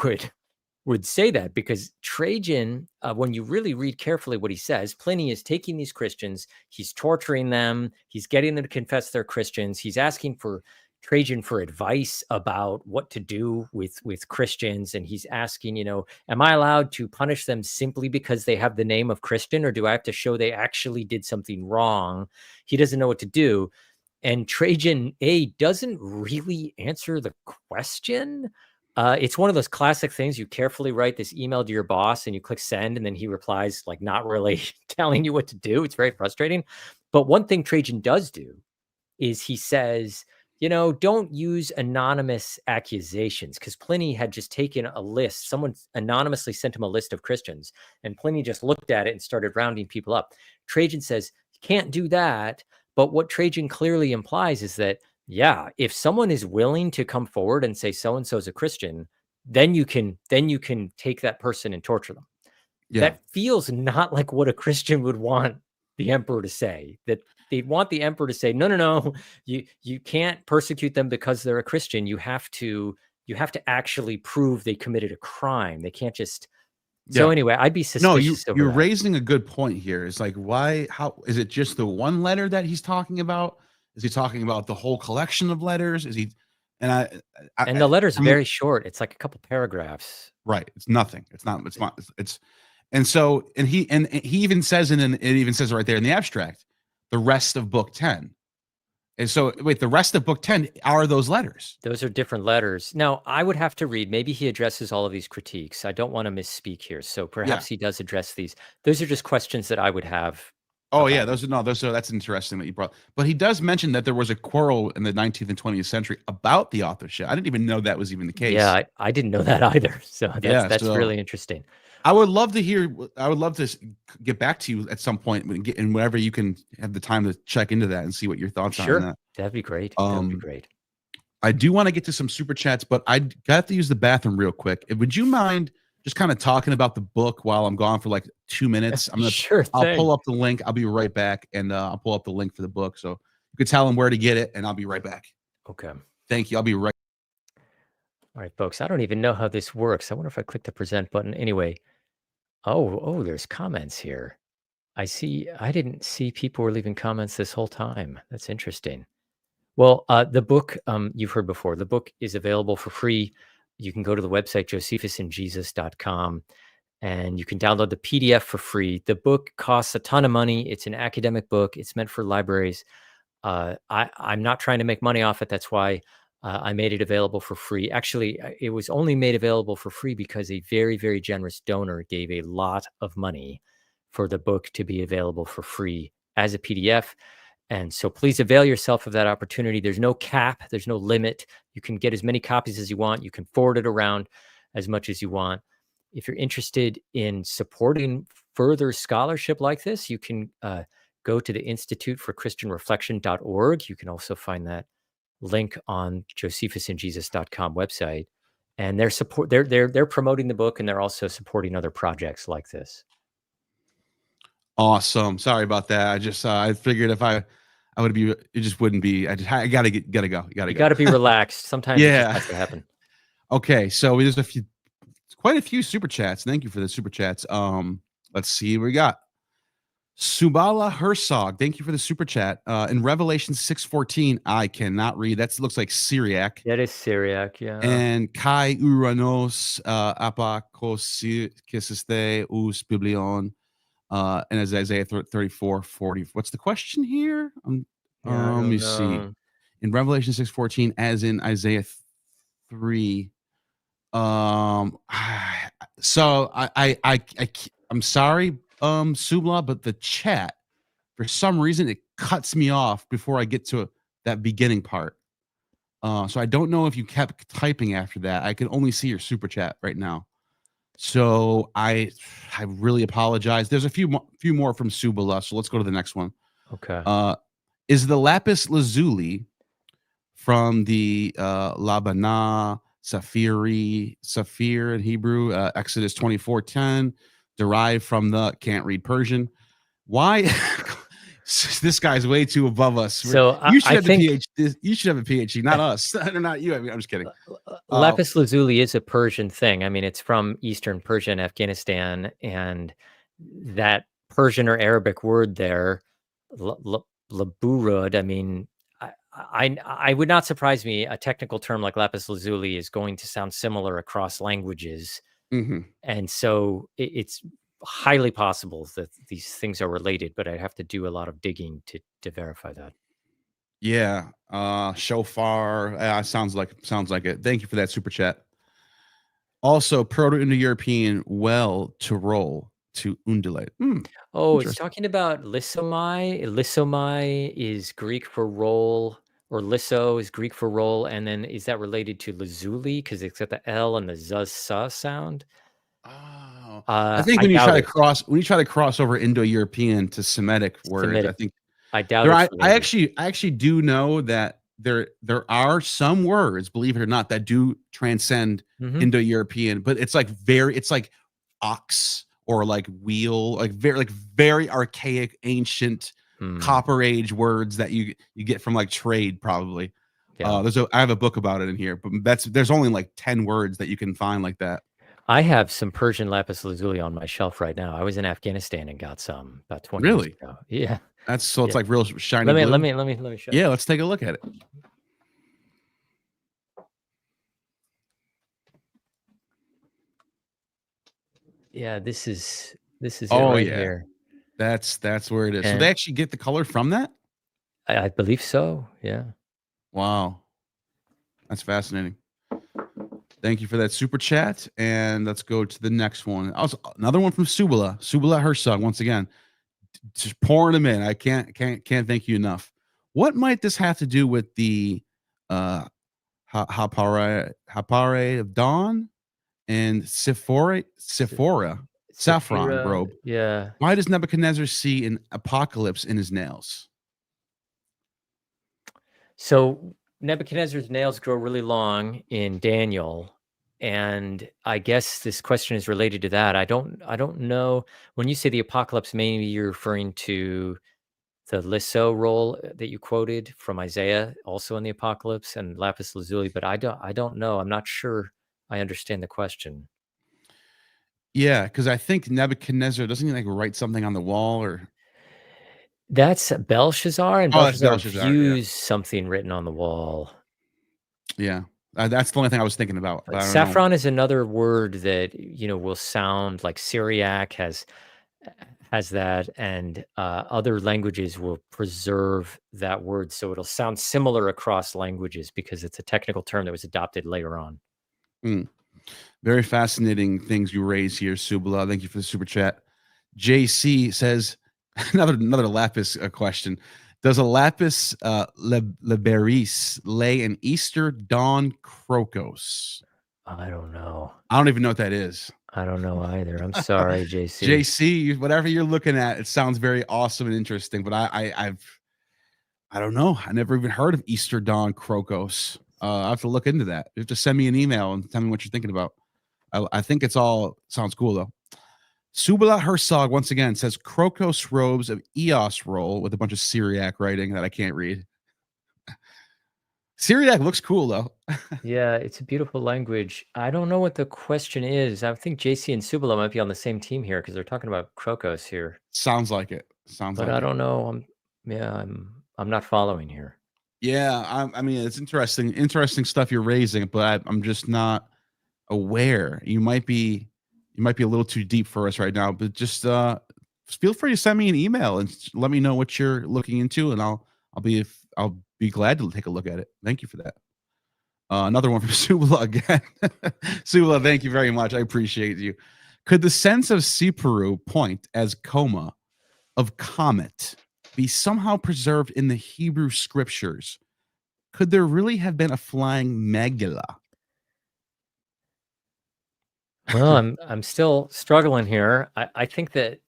would say that, because Trajan, when you really read carefully what he says, Pliny is taking these Christians, he's torturing them, he's getting them to confess they're Christians, he's asking for Trajan for advice about what to do with Christians, and he's asking, am I allowed to punish them simply because they have the name of Christian, or do I have to show they actually did something wrong? He doesn't know what to do. And Trajan doesn't really answer the question. It's one of those classic things. You carefully write this email to your boss and you click send, and then he replies like not really telling you what to do. It's very frustrating. But one thing Trajan does do is he says, don't use anonymous accusations, because Pliny had just taken a list. Someone anonymously sent him a list of Christians, and Pliny just looked at it and started rounding people up. Trajan says, you can't do that. But what Trajan clearly implies is that, if someone is willing to come forward and say so-and-so is a Christian, then you can take that person and torture them. Yeah. That feels not like what a Christian would want the emperor to say. That they'd want the emperor to say, no, you can't persecute them because they're a Christian. You have to actually prove they committed a crime. They can't just. So anyway, I'd be suspicious. No, you're raising a good point here. It's like, how is it just the one letter that he's talking about? Is he talking about the whole collection of letters? Is he? And the letter's very short. It's like a couple paragraphs. Right. It's nothing. It's not. And he even says it even says right there in the abstract, the rest of book 10. And so wait, the rest of book 10 are those letters. Those are different letters. Now I would have to read. Maybe he addresses all of these critiques. I don't want to misspeak here. So perhaps he does address these. Those are just questions that I would have. Oh yeah, that's interesting that you brought. But he does mention that there was a quarrel in the 19th and 20th century about the authorship. I didn't even know that was even the case. Yeah, I didn't know that either. So that's really interesting. I would love to get back to you at some point and whenever you can have the time to check into that and see what your thoughts are on that. That'd be great. That'd be great. I do want to get to some super chats, but I got to use the bathroom real quick. Would you mind just kind of talking about the book while I'm gone for like 2 minutes? I'll pull up the link. I'll be right back, and I'll pull up the link for the book so you can tell them where to get it, and I'll be right back. Okay. Thank you. I'll be right. All right, folks. I don't even know how this works. I wonder if I click the present button. Anyway. Oh, there's comments here. I didn't see people were leaving comments this whole time. That's interesting. Well, the book, you've heard before, the book is available for free. You can go to the website, josephusandjesus.com, and you can download the PDF for free. The book costs a ton of money. It's an academic book. It's meant for libraries. I'm not trying to make money off it. That's why I made it available for free. Actually, it was only made available for free because a very, very generous donor gave a lot of money for the book to be available for free as a PDF. And so please avail yourself of that opportunity. There's no cap. There's no limit. You can get as many copies as you want. You can forward it around as much as you want. If you're interested in supporting further scholarship like this, you can go to the instituteforchristianreflection.org. You can also find that link on josephusandjesus.com website, and they're promoting the book, and they're also supporting other projects like this. Awesome. Sorry about that. I just I figured if I would be, it just wouldn't be. I gotta go. You gotta be relaxed. Sometimes it just has to happen. Okay, so there's quite a few super chats. Thank you for the super chats. Let's see what we got. Subala Herzog, thank you for the super chat. In Revelation 6:14, I cannot read. That looks like Syriac. That is Syriac, yeah. And Kai Uranos apakosiste us biblion. And as Isaiah 34:40. What's the question here? Let me see. In Revelation 6:14, as in Isaiah 3. So I'm sorry, Subla, but the chat, for some reason, it cuts me off before I get to that beginning part. So I don't know if you kept typing after that. I can only see your super chat right now. So I really apologize. There's a few more from Subala, so let's go to the next one. Okay. Is the lapis lazuli from the Labana Saphir in Hebrew, Exodus 24:10, derived from the can't read Persian? Why? This guy's way too above us. So you should have a PhD. You should have a PhD, not us. Not you. I mean, I'm just kidding. Lapis lazuli is a Persian thing. I mean, it's from Eastern Persia and Afghanistan, and that Persian or Arabic word there, laburud. I mean, I would not surprise me. A technical term like lapis lazuli is going to sound similar across languages, and so it's highly possible that these things are related. But I'd have to do a lot of digging to verify that. Yeah, shofar. Sounds like it. Thank you for that super chat. Also, Proto-Indo-European, well, to roll, to undulate. Oh, it's talking about lissomai. Lissomai is Greek for roll, or lisso is Greek for roll, and then is that related to lazuli because it's got the L and the sa sound? Oh, I think when you try to cross over Indo-European to Semitic words, I think I doubt it. I actually do know that there are some words, believe it or not, that do transcend Indo-European, but it's like ox or like wheel, like very archaic, ancient Copper Age words that you get from like trade probably. Yeah. I have a book about it in here, but there's only like 10 words that you can find like that. I have some Persian lapis lazuli on my shelf right now. I was in Afghanistan and got some about 20 years ago. Yeah. It's like real shiny blue. Let me show you. Yeah, let's take a look at it. Yeah, this is it right here. That's where it is. And so they actually get the color from that? I believe so. Yeah. Wow. That's fascinating. Thank you for that super chat. And let's go to the next one. Also, another one from Subala Herzog, once again. Just pouring them in. I can't thank you enough. What might this have to do with the Hapare of Dawn and Sephora saffron robe? Yeah. Why does Nebuchadnezzar see an apocalypse in his nails? So Nebuchadnezzar's nails grow really long in Daniel, and I guess this question is related to that. I don't know. When you say the apocalypse, maybe you're referring to the lisso roll that you quoted from Isaiah, also in the apocalypse, and lapis lazuli. But I don't know. I'm not sure I understand the question. Yeah, because I think Nebuchadnezzar doesn't he like write something on the wall or. That's Belshazzar, and Belshazzar views yeah. something written on the wall. Yeah, that's the only thing I was thinking about. Saffron is another word that will sound like Syriac has that, and other languages will preserve that word, so it'll sound similar across languages because it's a technical term that was adopted later on. Very fascinating things you raise here, Subala. Thank you for the super chat. JC says. Another lapis question. Does a lapis liberis lay an Easter dawn crocus? I don't know. I don't even know what that is. I don't know either. I'm sorry, JC. JC, whatever you're looking at, it sounds very awesome and interesting, but I don't know. I never even heard of Easter dawn crocus. I have to look into that. You have to send me an email and tell me what you're thinking about. I think it's all sounds cool though. Subala Herzog once again says Crocos robes of Eos roll with a bunch of Syriac writing that I can't read. Syriac looks cool though. Yeah, it's a beautiful language. I don't know what the question is. I think JC and Subala might be on the same team here because they're talking about Crocos here. Sounds like it. Sounds but like I it. don't know. I'm not following here. Yeah, I mean, it's interesting stuff you're raising, but I'm just not aware. You might be a little too deep for us right now, but just feel free to send me an email and let me know what you're looking into, and I'll be glad to take a look at it. Thank you for that. Another one from Subala again. Subala, thank you very much. I appreciate you. Could the sense of Siparu point as coma of comet be somehow preserved in the Hebrew scriptures? Could there really have been a flying Megillah? Well, I'm still struggling here. I think that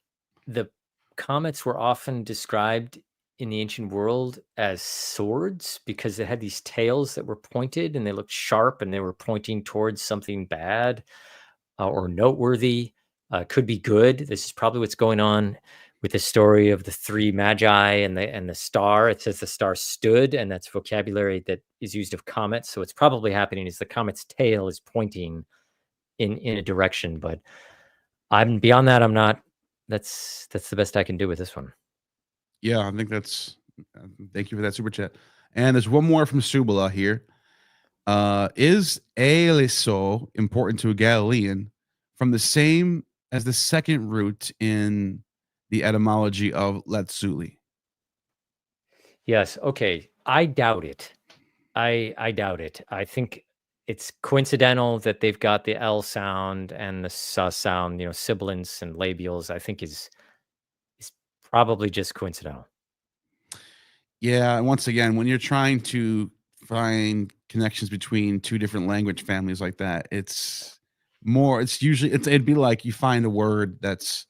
the comets were often described in the ancient world as swords because they had these tails that were pointed and they looked sharp and they were pointing towards something bad or noteworthy. Could be good. This is probably what's going on with the story of the three magi and the star. It says the star stood, and that's vocabulary that is used of comets. So it's probably happening is the comet's tail is pointing in a direction, but I'm beyond that. I'm not. That's the best I can do with this one. Yeah, I think that's. Thank you for that super chat. And there's one more from Subala here. Is Eliso important to a Galilean from the same as the second root in the etymology of Letsuli? Yes. Okay. I doubt it. I doubt it. I think it's coincidental that they've got the L sound and the S sound, sibilants and labials. I think is probably just coincidental. Yeah, and once again, when you're trying to find connections between two different language families like that, it's usually it'd be like you find a word that's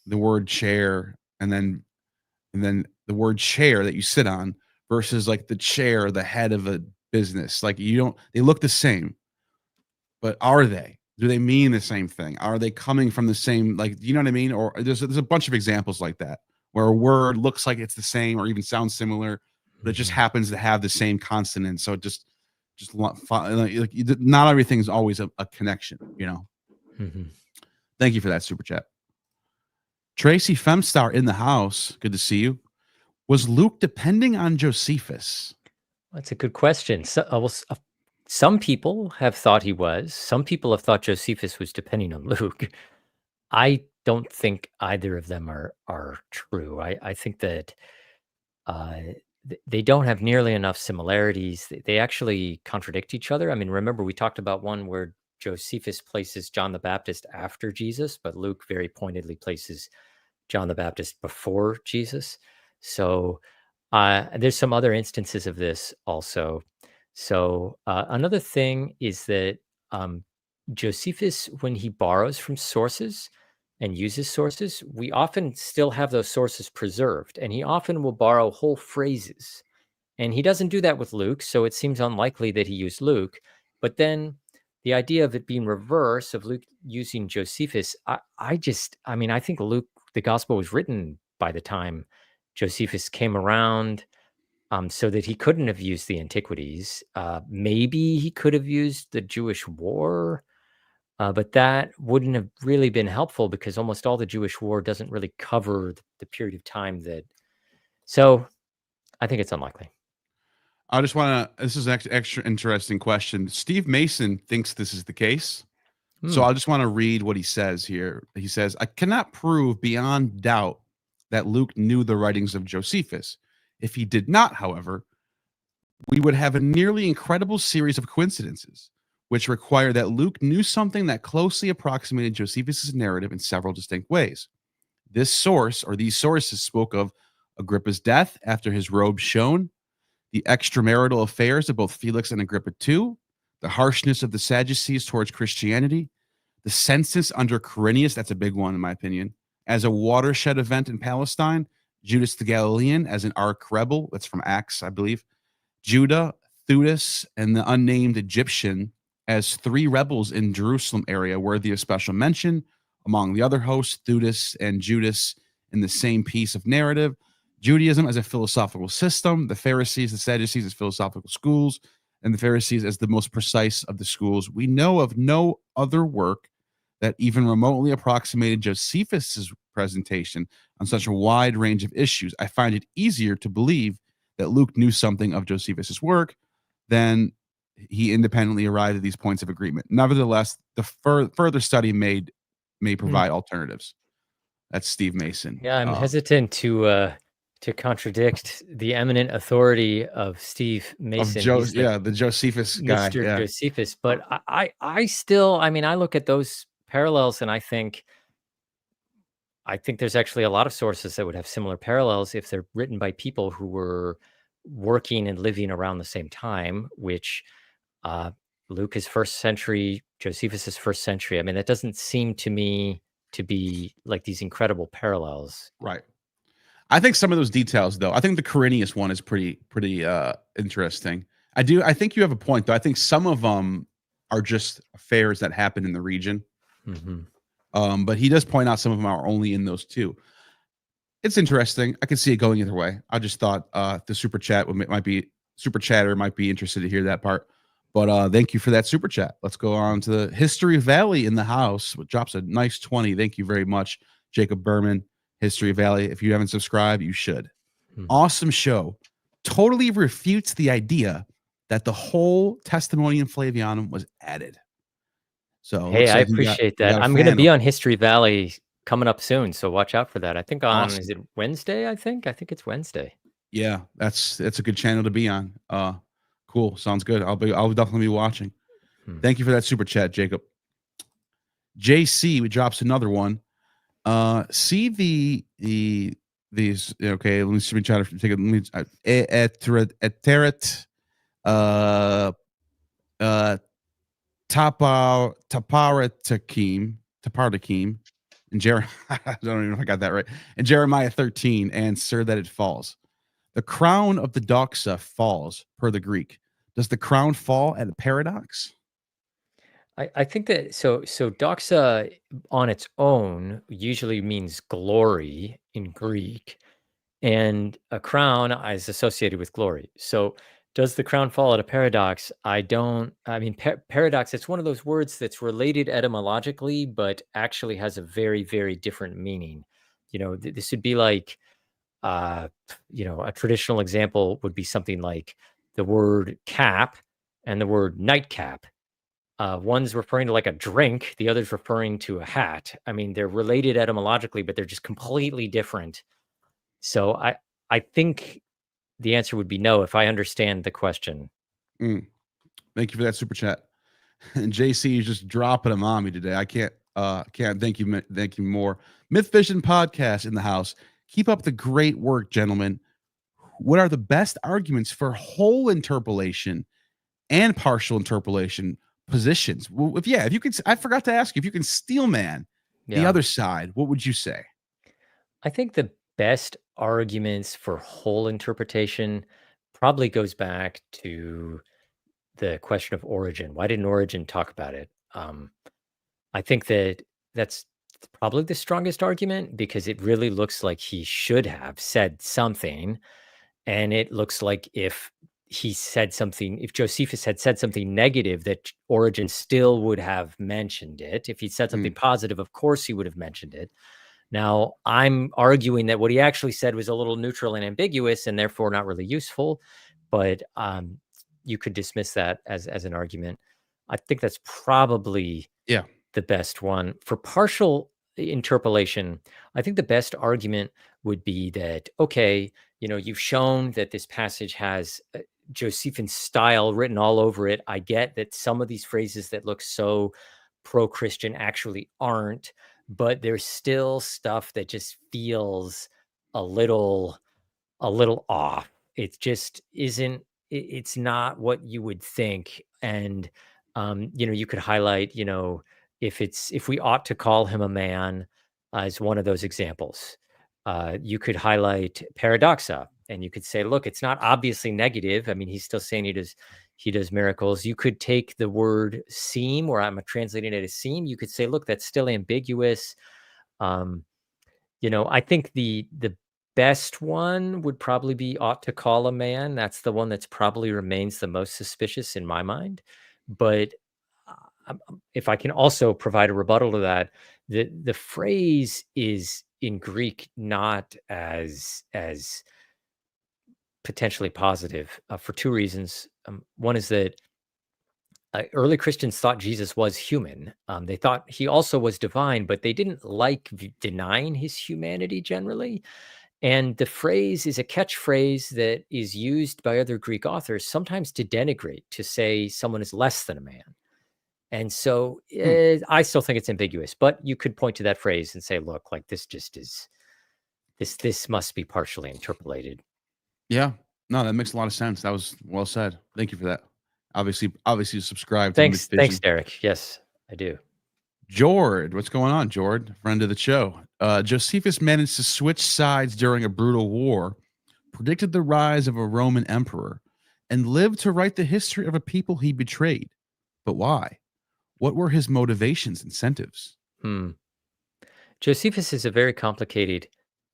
the word chair and then the word chair that you sit on versus like the chair, the head of a business. Like they look the same, but are they? Do they mean the same thing? Are they coming from the same, like, you know what I mean? Or there's a bunch of examples like that where a word looks like it's the same or even sounds similar, but it just happens to have the same consonant. So not everything's always a connection, Thank you for that super chat. Tracy Femstar in the house. Good to see you. Was Luke depending on Josephus? That's a good question. Some people have thought he was. Some people have thought Josephus was depending on Luke. I don't think either of them are true. I think that they don't have nearly enough similarities. They actually contradict each other. I mean, remember we talked about one where Josephus places John the Baptist after Jesus, but Luke very pointedly places John the Baptist before Jesus. So there's some other instances of this also. So another thing is that Josephus, when he borrows from sources and uses sources, we often still have those sources preserved, and he often will borrow whole phrases. And he doesn't do that with Luke, so it seems unlikely that he used Luke. But then the idea of it being reverse, of Luke using Josephus, I think Luke, the gospel was written by the time Josephus came around, so that he couldn't have used the antiquities. Maybe he could have used the Jewish war, but that wouldn't have really been helpful because almost all the Jewish war doesn't really cover the period of time that. So I think it's unlikely. I just want to, this is an extra interesting question. Steve Mason thinks this is the case. So I just want to read what he says here. He says, I cannot prove beyond doubt that Luke knew the writings of Josephus. If he did not, however, we would have a nearly incredible series of coincidences, which require that Luke knew something that closely approximated Josephus's narrative in several distinct ways. This source, or these sources, spoke of Agrippa's death after his robe shone, the extramarital affairs of both Felix and Agrippa II, the harshness of the Sadducees towards Christianity, the census under Quirinius, that's a big one in my opinion, as a watershed event in Palestine, Judas the Galilean as an arch rebel, that's from Acts, I believe, Judah, Theudas, and the unnamed Egyptian as three rebels in Jerusalem area worthy of special mention. Among the other hosts, Theudas and Judas in the same piece of narrative, Judaism as a philosophical system, the Pharisees, the Sadducees as philosophical schools, and the Pharisees as the most precise of the schools. We know of no other work that even remotely approximated Josephus's presentation on such a wide range of issues, I find it easier to believe that Luke knew something of Josephus's work than he independently arrived at these points of agreement. Nevertheless, the further study may provide alternatives. That's Steve Mason. Yeah, I'm hesitant to contradict the eminent authority of Steve Mason. The Josephus guy, Mr. Josephus. But I still, I mean, I look at those parallels and I think there's actually a lot of sources that would have similar parallels if they're written by people who were working and living around the same time, which Luke is 1st century, Josephus is 1st century. I mean, that doesn't seem to me to be like these incredible parallels. Right. I think some of those details, though, I think the Quirinius one is pretty interesting. I think you have a point, though. I think some of them are just affairs that happen in the region. Mm-hmm. But he does point out some of them are only in those two. It's interesting. I can see it going either way. I just thought the super chatter might be interested to hear that part. But thank you for that super chat. Let's go on to the History Valley in the house, which drops a nice 20. Thank you very much, Jacob Berman. History Valley. If you haven't subscribed, you should. Awesome show. Totally refutes the idea that the whole Testimonium Flavianum was added. So hey, I appreciate that. I'm going to be on History Valley coming up soon, so watch out for that. I think on is it Wednesday? I think it's Wednesday. Yeah, that's a good channel to be on. Cool, sounds good. I'll definitely be watching. Thank you for that super chat, Jacob. JC, we drops another one. See these okay. Let me try to take it. Eteret, Tapartakim, and Jeremiah. I don't even know if I got that right. And Jeremiah 13, and sir, that it falls. The crown of the doxa falls per the Greek. Does the crown fall at a paradox? I think that so doxa on its own usually means glory in Greek, and a crown is associated with glory. So does the crown fall at a paradox? Paradox, it's one of those words that's related etymologically, but actually has a very, very different meaning. This would be like, a traditional example would be something like the word cap and the word nightcap. One's referring to like a drink, the other's referring to a hat. I mean, they're related etymologically, but they're just completely different. So I think the answer would be no if I understand the question. Thank you for that super chat. And JC is just dropping them on me today. I can't thank you more. Myth Vision podcast in the house. Keep up the great work, gentlemen. What are the best arguments for whole interpolation and partial interpolation positions? Well, if you can, I forgot to ask you, if you can steel man the other side, what would you say? I think the best arguments for whole interpretation probably goes back to the question of Origen. Why didn't Origen talk about it? I think that's probably the strongest argument, because it really looks like he should have said something. And it looks like if Josephus had said something negative, that Origen still would have mentioned it. If he'd said something positive, of course he would have mentioned it. Now, I'm arguing that what he actually said was a little neutral and ambiguous and therefore not really useful, but you could dismiss that as an argument. I think that's probably the best one. For partial interpolation, I think the best argument would be that, okay, you've shown that this passage has Josephine style written all over it. I get that some of these phrases that look so pro-Christian actually aren't, but there's still stuff that just feels a little off. It just isn't, it's not what you would think. And, you could highlight, if we ought to call him a man as one of those examples. You could highlight paradoxa, and you could say, look, it's not obviously negative. I mean, he's still saying he does miracles. You could take the word seem, where I'm translating it as seem. You could say, look, that's still ambiguous. I think the best one would probably be ought to call a man. That's the one that's probably remains the most suspicious in my mind. But if I can also provide a rebuttal to that, The phrase is in Greek not as potentially positive for two reasons. One is that early Christians thought Jesus was human. They thought he also was divine, but they didn't like denying his humanity generally. And the phrase is a catchphrase that is used by other Greek authors sometimes to denigrate, to say someone is less than a man. And so I still think it's ambiguous, but you could point to that phrase and say, look, like this just is, this must be partially interpolated. Yeah. No, that makes a lot of sense. That was well said. Thank you for that. Obviously subscribe to Thanks, McVision. Derek. Yes, I do. Jord, what's going on, Jord? Friend of the show. Josephus managed to switch sides during a brutal war, predicted the rise of a Roman emperor, and lived to write the history of a people he betrayed. But why? What were his motivations, incentives? Josephus is a very complicated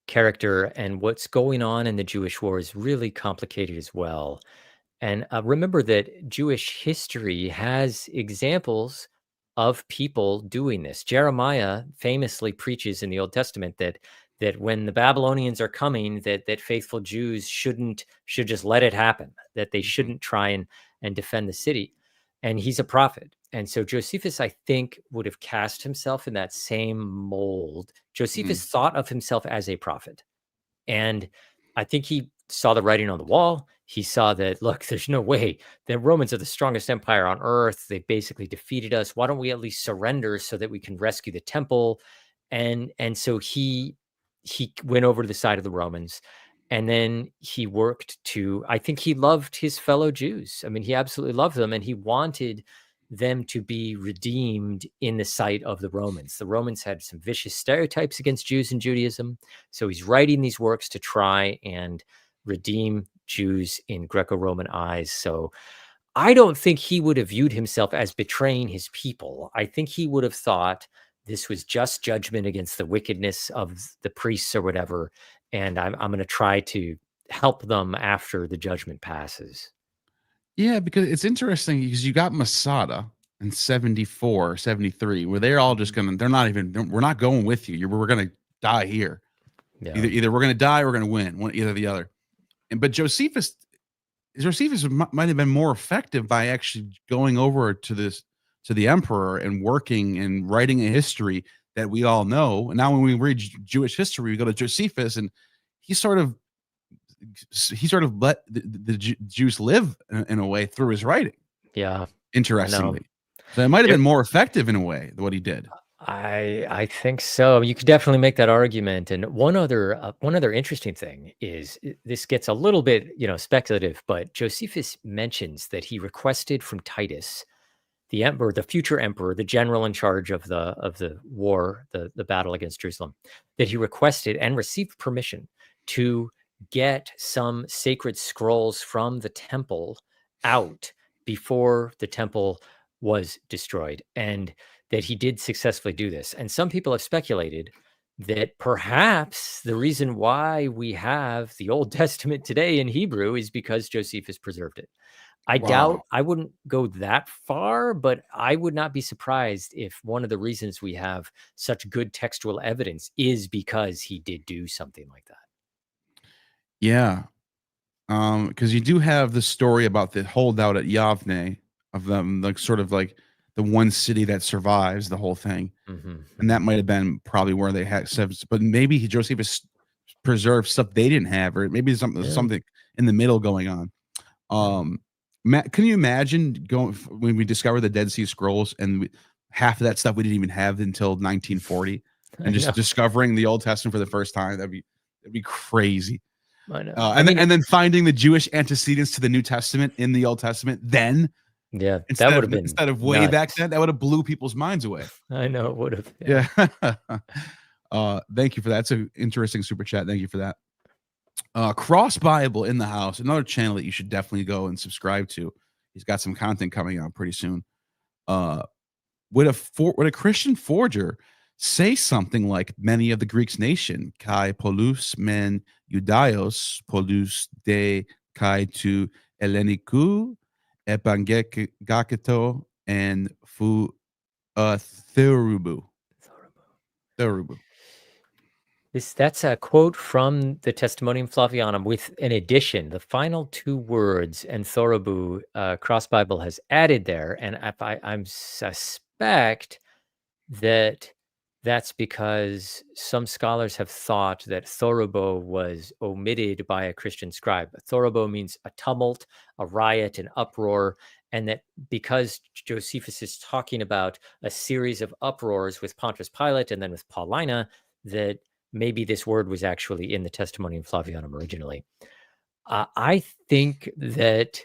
character, and what's going on in the Jewish war is really complicated as well. And remember that Jewish history has examples of people doing this. Jeremiah famously preaches in the Old Testament that when the Babylonians are coming, that faithful Jews should just let it happen, that they shouldn't try and defend the city. And he's a prophet. And so Josephus, I think, would have cast himself in that same mold. Josephus thought of himself as a prophet. And I think he saw the writing on the wall. He saw that, look, there's no way. The Romans are the strongest empire on earth. They basically defeated us. Why don't we at least surrender so that we can rescue the temple? And so he went over to the side of the Romans. And then he worked to, I think he loved his fellow Jews. I mean, he absolutely loved them, and he wanted them to be redeemed in the sight of the Romans. The Romans had some vicious stereotypes against Jews and Judaism. So he's writing these works to try and redeem Jews in Greco-Roman eyes. So I don't think he would have viewed himself as betraying his people. I think he would have thought this was just judgment against the wickedness of the priests or whatever. And I'm going to try to help them after the judgment passes. Yeah, because it's interesting because you got Masada in 74, 73, where they're all just we're not going with you. We're going to die here. Yeah. Either we're going to die or we're going to win, either or the other. But Josephus might have been more effective by actually going over to the emperor and working and writing a history that we all know. And now when we read Jewish history, we go to Josephus, and he sort of let the Jews live in a way through his writing. Yeah. Interestingly. So it might have been more effective in a way than what he did. I think so. You could definitely make that argument. And one other interesting thing is, this gets a little bit, speculative, but Josephus mentions that he requested from Titus, the emperor, the future emperor, the general in charge of the war, the battle against Jerusalem, that he requested and received permission to get some sacred scrolls from the temple out before the temple was destroyed, and that he did successfully do this. And some people have speculated that perhaps the reason why we have the Old Testament today in Hebrew is because Josephus preserved it. I doubt, I wouldn't go that far, but I would not be surprised if one of the reasons we have such good textual evidence is because he did do something like that. Yeah. Because you do have the story about the holdout at Yavne of them, like sort of like the one city that survives the whole thing. And that might have been probably where they had, but maybe Josephus preserved stuff they didn't have, or maybe something in the middle going on. Matt, can you imagine going when we discovered the Dead Sea Scrolls and half of that stuff we didn't even have until 1940, and just discovering the Old Testament for the first time? That'd be crazy. I know. And then finding the Jewish antecedents to the New Testament in the Old Testament, then that would have been instead of way nuts. Back then, that would have blew people's minds away. I know it would have. Yeah. Thank you for that. It's an interesting super chat. Thank you for that. Cross Bible in the house, another channel that you should definitely go and subscribe to. He's got some content coming out pretty soon. Would a Christian forger say something like many of the Greeks nation, kai polus men Judaios polus de kai tu Helleniku epangegaketo and fu therubu? Thorubu. That's a quote from the Testimonium Flavianum with an addition. The final two words, and Thorubu, Cross Bible has added there, and I'm suspect that that's because some scholars have thought that Thorubo was omitted by a Christian scribe. Thorubo means a tumult, a riot, an uproar, and that because Josephus is talking about a series of uproars with Pontius Pilate and then with Paulina, that maybe this word was actually in the Testimonium Flavianum originally. I think that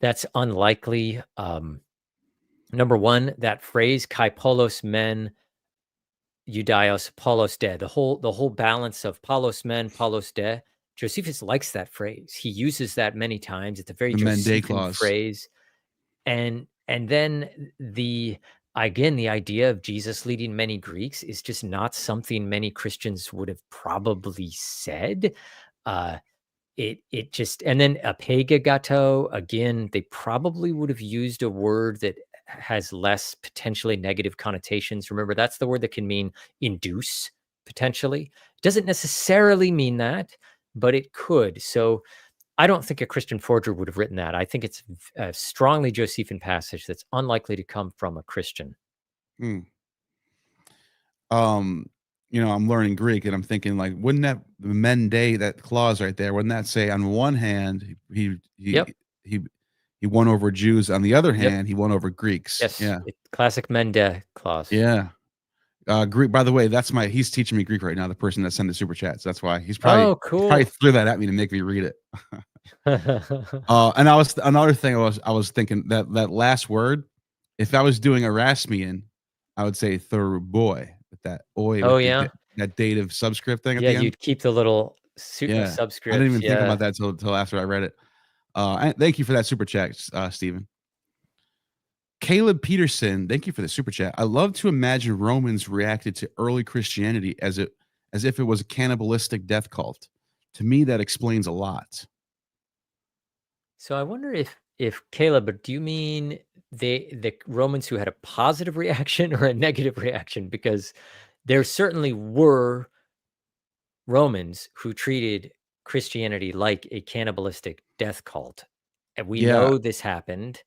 that's unlikely. Number one, that phrase "kai polos men Judaios Paulos de," the whole balance of Paulos men, Paulos de. Josephus likes that phrase. He uses that many times. It's a very The Mende Josephine clause. phrase. And then the idea of Jesus leading many Greeks is just not something many Christians would have probably said. It just, and then apegagato, again, they probably would have used a word that has less potentially negative connotations. Remember, that's the word that can mean induce, potentially. It doesn't necessarily mean that, but it could. So I don't think a Christian forger would have written that. I think it's a strongly Josephine passage that's unlikely to come from a Christian. I'm learning Greek and I'm thinking, like, wouldn't that mende, that clause right there, wouldn't that say on one hand he won over Jews, on the other hand he won over Greeks? Yes. Yeah. Classic mende clause. Yeah. Greek, by the way, he's teaching me Greek right now, the person that sent the super chats. That's why he's probably, oh, cool. he probably threw that at me to make me read it. And another thing I was thinking, that last word, if I was doing Erasmian, I would say boy, with that oi, that dative subscript thing at the end. You'd keep the little subscript. I didn't even think about that till after I read it. And thank you for that super chat, Stephen. Caleb Peterson, thank you for the super chat. I love to imagine Romans reacted to early Christianity as if it was a cannibalistic death cult. To me, that explains a lot. So I wonder if Caleb, do you mean the Romans who had a positive reaction or a negative reaction? Because there certainly were Romans who treated Christianity like a cannibalistic death cult. And we know this happened,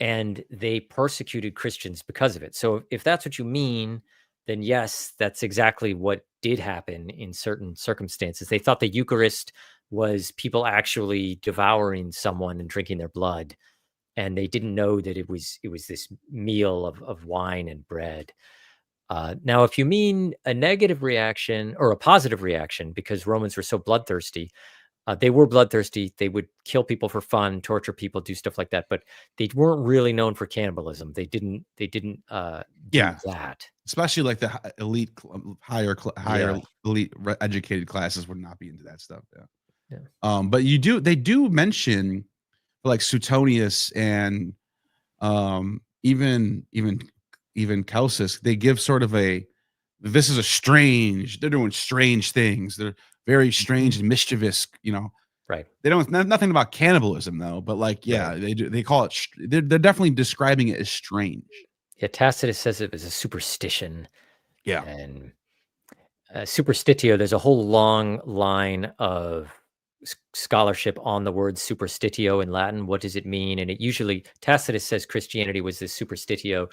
and they persecuted Christians because of it. So if that's what you mean, then yes, that's exactly what did happen in certain circumstances. They thought the Eucharist was people actually devouring someone and drinking their blood, and they didn't know that it was this meal of wine and bread. Now, if you mean a negative reaction or a positive reaction, because Romans were so bloodthirsty, they were bloodthirsty. They would kill people for fun, torture people, do stuff like that. But they weren't really known for cannibalism. They didn't do that. Especially like the elite, higher elite educated classes would not be into that stuff. Yeah. But they do mention like Suetonius and even Celsus. They give sort of they're doing strange things. They're very strange and mischievous, Right. They don't nothing about cannibalism though, but they do. They call it. They're definitely describing it as strange. Yeah, Tacitus says it was a superstition. Yeah, and superstitio. There's a whole long line of scholarship on the word superstitio in Latin. What does it mean? And it usually, Tacitus says Christianity was this superstitio,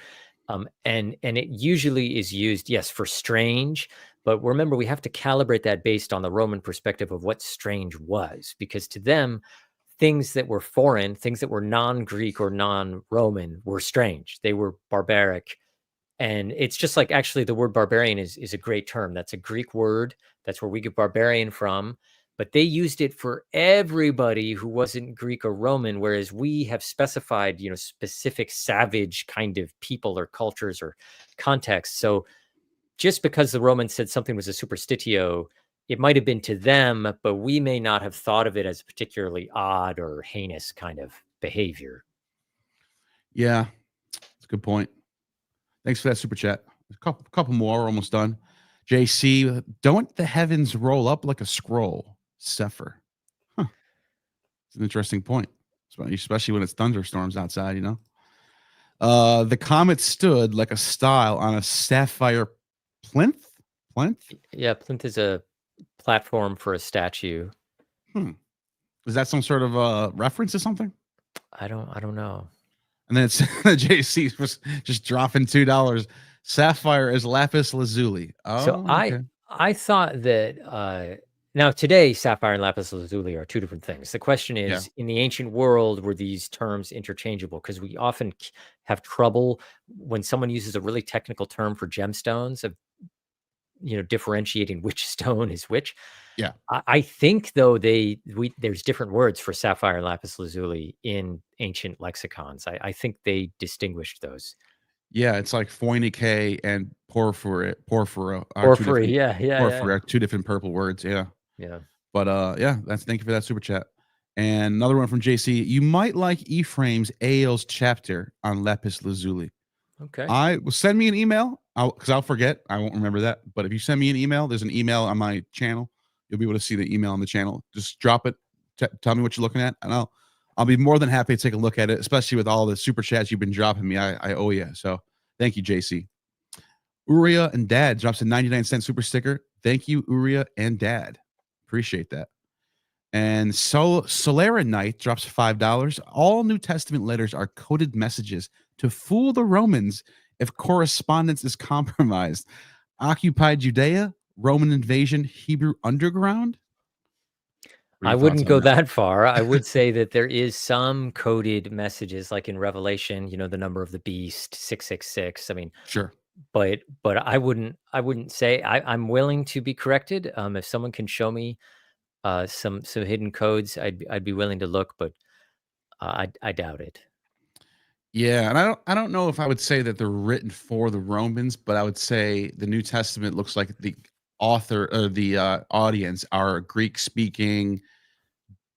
and it usually is used, yes, for strange. But remember, we have to calibrate that based on the Roman perspective of what strange was, because to them, things that were foreign, things that were non-Greek or non-Roman were strange. They were barbaric. And it's just like, actually, the word barbarian is a great term. That's a Greek word. That's where we get barbarian from. But they used it for everybody who wasn't Greek or Roman, whereas we have specified, specific savage kind of people or cultures or contexts. So just because the Romans said something was a superstitio, it might have been to them, but we may not have thought of it as particularly odd or heinous kind of behavior. Yeah, that's a good point. Thanks for that super chat. A couple more, we're almost done. JC, don't the heavens roll up like a scroll? Sepher. It's an interesting point, especially when it's thunderstorms outside, The comet stood like a stile on a sapphire Plinth? Plinth? Yeah, plinth is a platform for a statue. Is that some sort of reference to something? I don't know. And then it's JC was just dropping $2. Sapphire is lapis lazuli. So Oh, okay. I thought that now today sapphire and lapis lazuli are two different things. The question is, in the ancient world, were these terms interchangeable? Because we often have trouble when someone uses a really technical term for gemstones of differentiating which stone is which. Yeah. I think though there's different words for sapphire and lapis lazuli in ancient lexicons. I think they distinguished those. Yeah, it's like Phoenike and porphyry Porphyry, yeah. two different purple words. Yeah. Yeah. But thank you for that super chat. And another one from JC. You might like Ephraim's Ailes chapter on lapis lazuli. Okay. I will send me an email because I'll forget. I won't remember that. But if you send me an email, there's an email on my channel. You'll be able to see the email on the channel. Just drop it. Tell me what you're looking at, and I'll be more than happy to take a look at it, especially with all the super chats you've been dropping me. I owe you. So thank you, JC. Uriah and Dad drops a 99-cent super sticker. Thank you, Uriah and Dad. Appreciate that. And Solera Knight drops $5. All New Testament letters are coded messages to fool the Romans if correspondence is compromised. Occupied Judea, Roman invasion, Hebrew underground. I wouldn't go that far. I would say that there is some coded messages, like in Revelation, the number of the beast, 666. I mean, sure. But I wouldn't say I'm willing to be corrected. If someone can show me some hidden codes, I'd be willing to look, but I doubt it. Yeah, and I don't know if I would say that they're written for the Romans, but I would say the New Testament looks like the author or the audience are Greek speaking,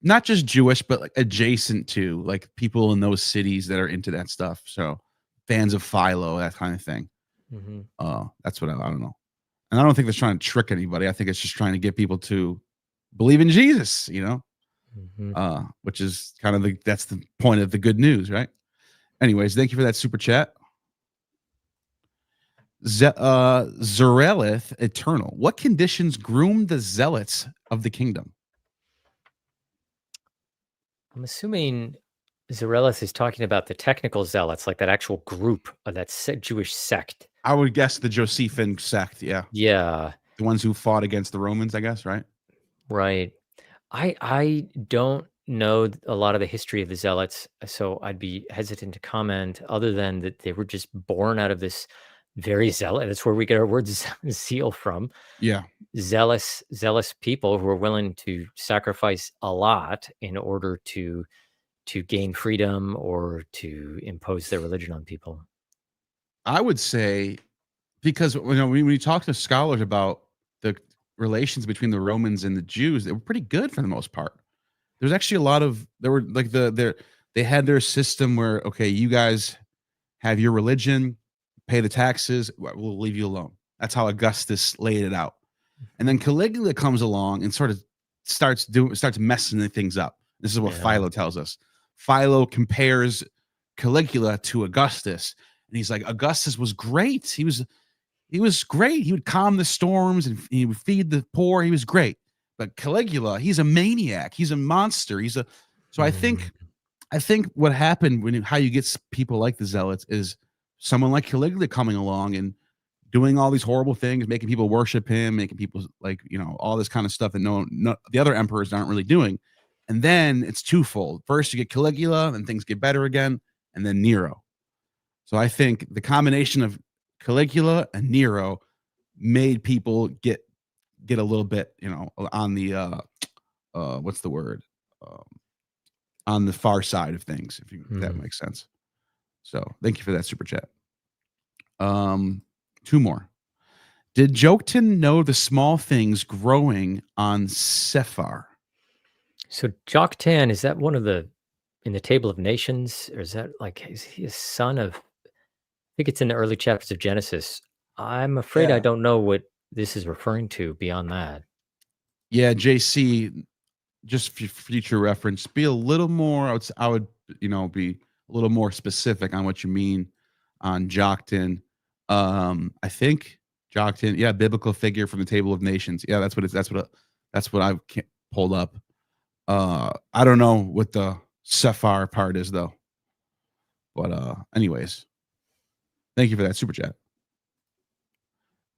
not just Jewish, but like adjacent to like people in those cities that are into that stuff. So fans of Philo, that kind of thing. Mm-hmm. That's what I don't know. And I don't think they're trying to trick anybody. I think it's just trying to get people to believe in Jesus, Mm-hmm. Which is kind of that's the point of the good news, right? Anyways, thank you for that super chat. Zerelith Eternal. What conditions groom the zealots of the kingdom? I'm assuming Zarellus is talking about the technical zealots, like that actual group of that Jewish sect. I would guess the Josephine sect, yeah. Yeah. The ones who fought against the Romans, I guess, right? Right. I don't know a lot of the history of the zealots, so I'd be hesitant to comment other than that they were just born out of this very zealous. That's where we get our word zeal from. Yeah. Zealous people who are willing to sacrifice a lot in order to gain freedom or to impose their religion on people. I would say, because when we talk to scholars about the relations between the Romans and the Jews, they were pretty good for the most part. There's actually a lot of they had their system where, okay, you guys have your religion, pay the taxes, we'll leave you alone. That's how Augustus laid it out. And then Caligula comes along and sort of starts messing things up. This is what Philo tells us. Philo compares Caligula to Augustus, and he's like, Augustus was great. He was great. He would calm the storms and he would feed the poor. He was great. But Caligula, he's a maniac. He's a monster. So I think what happened how you get people like the Zealots is someone like Caligula coming along and doing all these horrible things, making people worship him, making people all this kind of stuff that no the other emperors aren't really doing. And then it's twofold. First, you get Caligula, and things get better again, and then Nero. So I think the combination of Caligula and Nero made people get a little bit, on the what's the word? On the far side of things, if that makes sense. So thank you for that super chat. Two more. Did Joktan know the small things growing on Sephar? So Joktan, is that one of in the Table of Nations, or is that is he a son of? I think it's in the early chapters of Genesis. I'm afraid I don't know what this is referring to beyond that. Yeah, JC, just for future reference, be a little more. I would be a little more specific on what you mean on Joktan. I think Joktan, yeah, biblical figure from the Table of Nations. Yeah, that's what I've pulled up. I don't know what the Sephar part is though. But anyways, thank you for that super chat.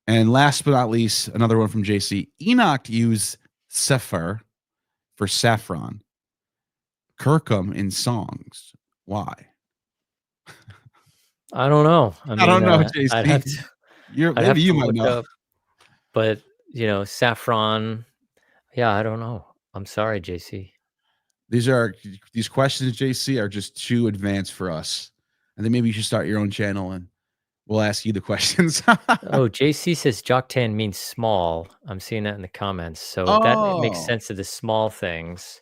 And last but not least, another one from JC. Enoch used Sephar for saffron. Kirkham in songs. Why? I don't know. I mean, I don't know, JC. I'd have to, Maybe you might look know. up, but saffron. Yeah, I don't know. I'm sorry, JC. These questions, JC, are just too advanced for us. And then maybe you should start your own channel and we'll ask you the questions. Oh, JC says Joktan means small. I'm seeing that in the comments. So that it makes sense of the small things.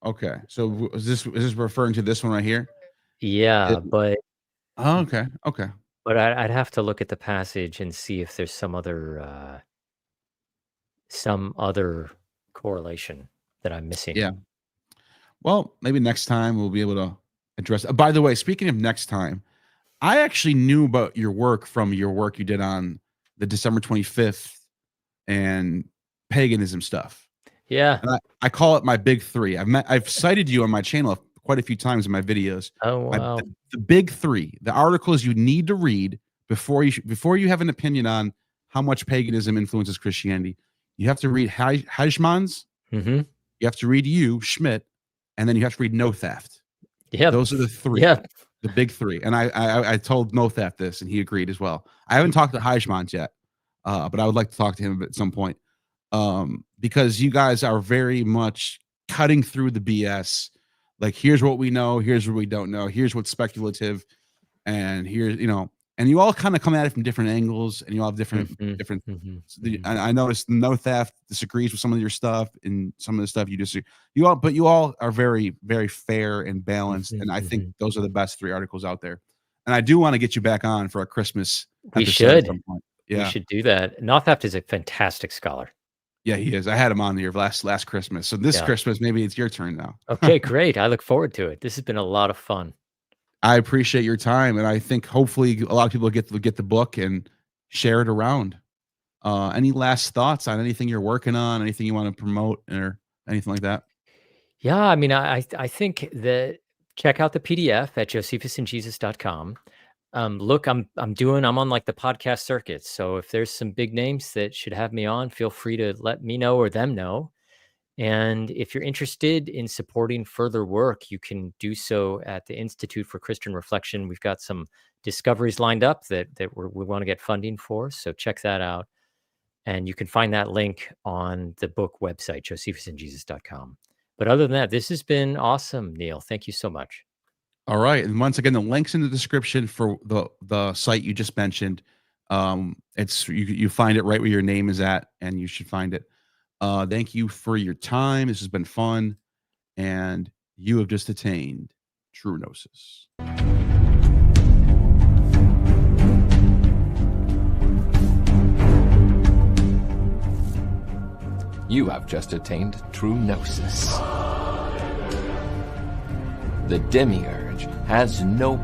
Okay. So is this referring to this one right here? Yeah, but okay. But I'd have to look at the passage and see if there's some other correlation that I'm missing. Yeah. Well, maybe next time we'll be able to address. By the way, speaking of next time, I actually knew about your work from your work you did on the December 25th and paganism stuff. Yeah. And I call it my big three. I've cited you on my channel quite a few times in my videos. Oh, wow. The big three, the articles you need to read before you have an opinion on how much paganism influences Christianity. You have to read Heijmans. Mm-hmm. You have to read Schmidt, and then you have to read No Theft. Yeah, those are the three. Yeah, the big three. And I told No Theft this, and he agreed as well. I haven't talked to Heijmans yet, but I would like to talk to him at some point, because you guys are very much cutting through the BS. Like, here's what we know, here's what we don't know, here's what's speculative, and here's, and you all kind of come at it from different angles, and you all have different. I noticed No Theft disagrees with some of your stuff, and some of the stuff you disagree. But you all are very, very fair and balanced, and I think those are the best three articles out there. And I do want to get you back on for a Christmas we episode should. at some point. Yeah, we should do that. No Theft is a fantastic scholar. Yeah, he is. I had him on here last Christmas. So this Christmas, maybe it's your turn now. Okay, great. I look forward to it. This has been a lot of fun. I appreciate your time, and I think hopefully a lot of people get the book and share it around. Any last thoughts on anything you're working on, anything you want to promote, or anything like that? Yeah, I mean, I think that check out the PDF at josephusandjesus.com. Look, I'm on like the podcast circuit. So if there's some big names that should have me on, feel free to let me know or them know. And if you're interested in supporting further work, you can do so at the Institute for Christian Reflection. We've got some discoveries lined up that we want to get funding for. So check that out. And you can find that link on the book website, josephusandjesus.com. But other than that, this has been awesome, Neil. Thank you so much. All right. And once again, the link's in the description for the site you just mentioned. It's you find it right where your name is at, and you should find it. Thank you for your time. This has been fun, and you have just attained true gnosis. You have just attained true gnosis. The demiurge has no